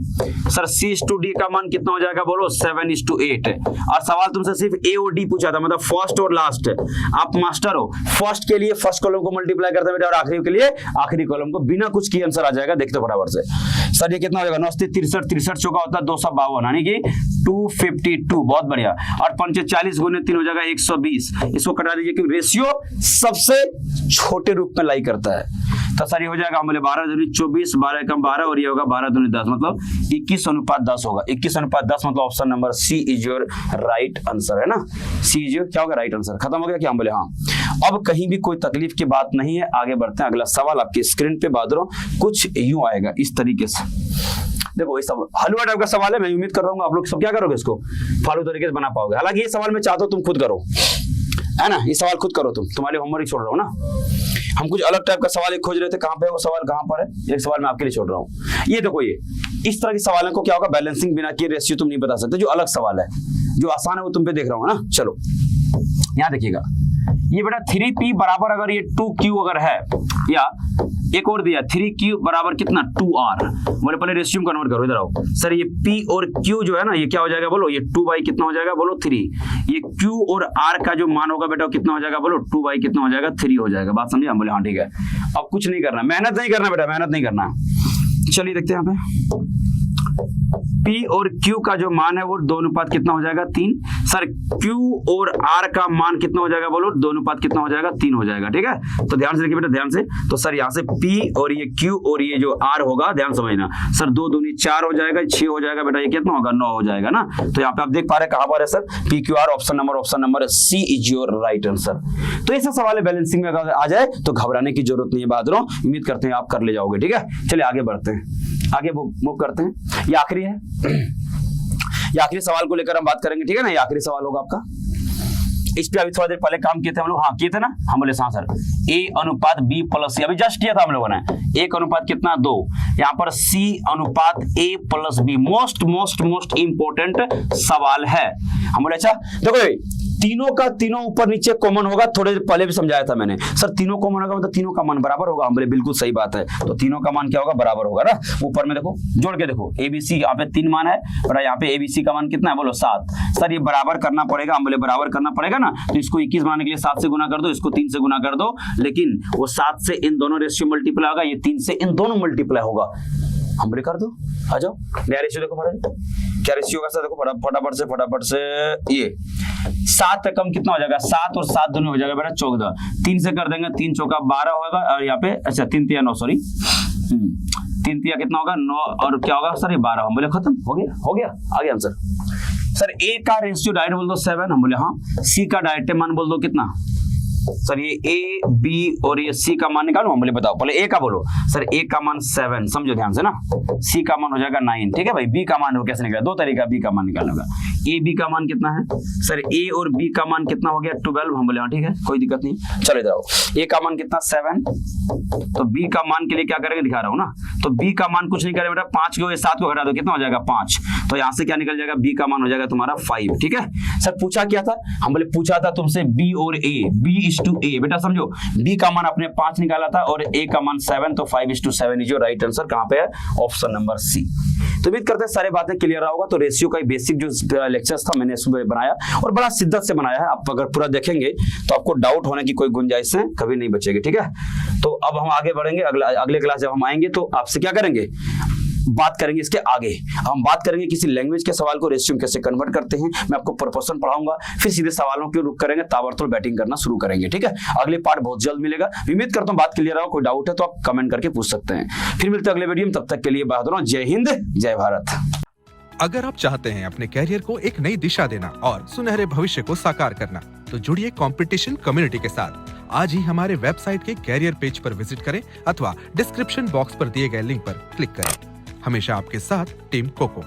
सर। c/d का मान कितना हो जाएगा बोलो 7:8। और सवाल तुमसे सिर्फ a और d पूछा था, मतलब फर्स्ट और लास्ट। आप मास्टर हो, फर्स्ट के लिए फर्स्ट कॉलम को मल्टीप्लाई करते हैं बेटा, और आखिरी के लिए आखिरी कॉलम को, बिना कुछ किए आंसर आ जाएगा। देखते बराबर से सर ये कितना हो जाएगा 9 63 63 चौका होता है 252, यानी कि 252, बहुत बढ़िया। और 5 40 गुने 3 हो जाएगा 120। इसको कटा दीजिए क्योंकि रेशियो सबसे छोटे रूप में लाई करता है। तो सर ये हो जाएगा हमारे 12 दूनी 24, 12 कम 12, और ये होगा 12 दूनी 10, मतलब 21:10 होगा। 21:10 मतलब option number C is your right answer, है ना। सी इज योर क्या होगा राइट आंसर। खत्म हो गया क्या, हम बोले हाँ। अब कहीं भी कोई तकलीफ की बात नहीं है, आगे बढ़ते हैं। अगला सवाल आपकी स्क्रीन पे बहादुरों कुछ यूं आएगा इस तरीके से। देखो ये सब हलवा टाइप का सवाल है, मैं उम्मीद कर रहा हूँ आप लोग सब क्या करोगे, इसको फालतू तरीके से बना पाओगे। हालांकि ये सवाल मैं चाहता हूँ तुम खुद करो, है ना, ये सवाल खुद करो तुम, तुम्हारे होमवर्क छोड़ रहा हूँ ना। हम कुछ अलग टाइप का सवाल एक खोज रहे थे, कहाँ पे वो सवाल कहाँ पर है, एक सवाल मैं आपके लिए छोड़ रहा हूँ। ये देखो ये इस तरह के सवालों को क्या होगा, बैलेंसिंग बिना किए रेशियो तुम नहीं बता सकते, जो अलग सवाल है, जो आसान है वो तुम पे देख रहा हूँ ना। चलो यहाँ देखिएगा, ये बेटा 3p बराबर अगर ये 2q अगर है, या एक और दिया 3q बराबर कितना 2r, बोले पहले रेशियो में कन्वर्ट करो, इधर आओ सर। ये p और q जो है ना, ये क्या हो जाएगा बोलो, ये 2 कितना हो जाएगा बोलो 3। ये q और r का जो मान होगा बेटा कितना हो जाएगा बोलो 2 कितना हो जाएगा 3 हो जाएगा। बात समझे, हम बोले हाँ ठीक है। अब कुछ नहीं करना, मेहनत नहीं करना बेटा, मेहनत नहीं करना। चलिए देखते हैं यहाँ पे P और Q का जो मान है वो 2 कितना हो जाएगा 3। सर Q और R का मान कितना हो जाएगा बोलो 2 कितना हो जाएगा 3 हो जाएगा, ठीक है। तो ध्यान से देखिए बेटा, ध्यान से। तो सर यहाँ से P और ये Q और ये जो R होगा, ध्यान समझना सर, 2 दूनी 4 हो जाएगा, 6 हो जाएगा बेटा, ये कितना होगा 9 हो जाएगा ना। तो यहाँ पे आप देख पा रहे हैं कहाँ पर है sir PQR, option number C is your right answer. तो ऐसा सवाल है बैलेंसिंग में अगर आ जाए तो घबराने की जरूरत नहीं है बहादुरों, उम्मीद करते हैं आप कर ले जाओगे, ठीक है। चलिए आगे बढ़ते हैं, आगे मूव करते हैं। ये आखिरी है, ये आखिरी सवाल को लेकर हम बात करेंगे, ठीक है ना। ये आखिरी सवाल होगा आपका। इस पे अभी थोड़ा देर पहले काम किए थे हम लोग, हाँ किए थे ना, हम बोले हाँ सर A/B + C अभी जस्ट किया था हम लोगों ने। 1 कितना 2, यहाँ पर C/A+B मोस्ट इंपोर्टेंट सवाल है। हम बोले अच्छा देखो तीनों का तीनों ऊपर नीचे कॉमन होगा, थोड़े देर पहले भी समझाया था मैंने सर, तीनों कॉमन होगा मतलब तीनों का मान बराबर होगा। हम बोले बिल्कुल सही बात है, तो तीनों का मान क्या होगा बराबर होगा ना। ऊपर में देखो जोड़ के देखो ABC यहाँ पे 3 मान है बड़ा, यहाँ पे ABC का मान कितना है बोलो 7। सर ये बराबर करना पड़ेगा, हम बोले बराबर करना पड़ेगा ना, तो इसको 21 बनाने के लिए 7 से गुना कर दो, इसको 3 से गुना कर दो, लेकिन वो 7 से इन दोनों रेशियो मल्टीप्लाई होगा, ये 3 से इन दोनों मल्टीप्लाई होगा। हम बोले कर दो, आ जाओ नया रेशियो देखो फटाफट, क्या रेशियो होगा सर देखो फटाफट से ये 7 कम कितना हो जाएगा 7 और 7 दोनों हो जाएगा बेटा 14। 3 से कर देंगे 3 चौका 12 होगा, और यहाँ पे अच्छा 3 तिया 9 सॉरी 3 तिया कितना होगा 9, और क्या होगा सर ये 12। हम बोले खत्म हो गया आ गया आंसर। सर A का रेशियो डायरेक्ट बोल दो 7, हम बोले हाँ। C का डायरेक्ट मान बोल दो कितना सर, ये A B और ये C का मान निकालो, हम बोले बताओ पहले A का बोलो। सर A का मान 7, समझो ध्यान से ना। C का मान हो जाएगा 9, ठीक है भाई। B का मान हो कैसे निकला, 2 तरीका B का मान निकालने का। A B का मान कितना है सर, A और B का मान कितना हो गया 12, हम बोले हाँ ठीक है कोई दिक्कत नहीं। चलो इधर आओ, A का मान कितना 7, तो B का मान के लिए क्या करेंगे दिखा रहा हूँ ना। तो B का मान कुछ नहीं करेगा बेटा, 5 को 7 को घटा दो कितना हो जाएगा 5, तो यहाँ से क्या निकल जाएगा B का मान हो जाएगा तुम्हारा 5, ठीक है। सर पूछा क्या था, हम बोले पूछा था तुमसे B और A, B/A बेटा समझो। B का मान अपने 5 निकाला था और A का मान 7, तो 5:7 इज योर राइट आंसर। कहाँ पे है, ऑप्शन नंबर C। तो उम्मीद करते हैं सारी बातें क्लियर होगा। तो रेशियो का बेसिक जो लेक्चर्स था मैंने इसमें बनाया और बड़ा शिद्दत से बनाया है। आप अगर पूरा देखेंगे तो आपको डाउट होने की कोई गुंजाइश है कभी नहीं बचेगी, ठीक है। तो अब हम आगे बढ़ेंगे, अगले क्लास जब हम आएंगे तो आपसे क्या करेंगे, बात करेंगे इसके आगे। हम बात करेंगे किसी लैंग्वेज के सवाल को रेस्यूम कैसे कन्वर्ट करते हैं, मैं आपको प्रपोजन पढ़ाऊंगा, फिर सीधे सवालों के रुख करेंगे, ताबड़तोड़ बैटिंग करना शुरू करेंगे। ठीक है, अगले पार्ट बहुत जल्द मिलेगा। उम्मीद करता हूं बात क्लियर हो। कोई डाउट है तो आप कमेंट करके पूछ सकते हैं। फिर मिलते हैं अगले वीडियो में, तब तक के लिए बहादुर, जय हिंद जय भारत। अगर आप चाहते हैं अपने कैरियर को एक नई दिशा देना और सुनहरे भविष्य को साकार करना, तो जुड़िए कंपटीशन कम्युनिटी के साथ। आज ही हमारे वेबसाइट के कैरियर पेज पर विजिट करें अथवा डिस्क्रिप्शन बॉक्स पर दिए गए लिंक पर क्लिक करें। हमेशा आपके साथ टीम कोको।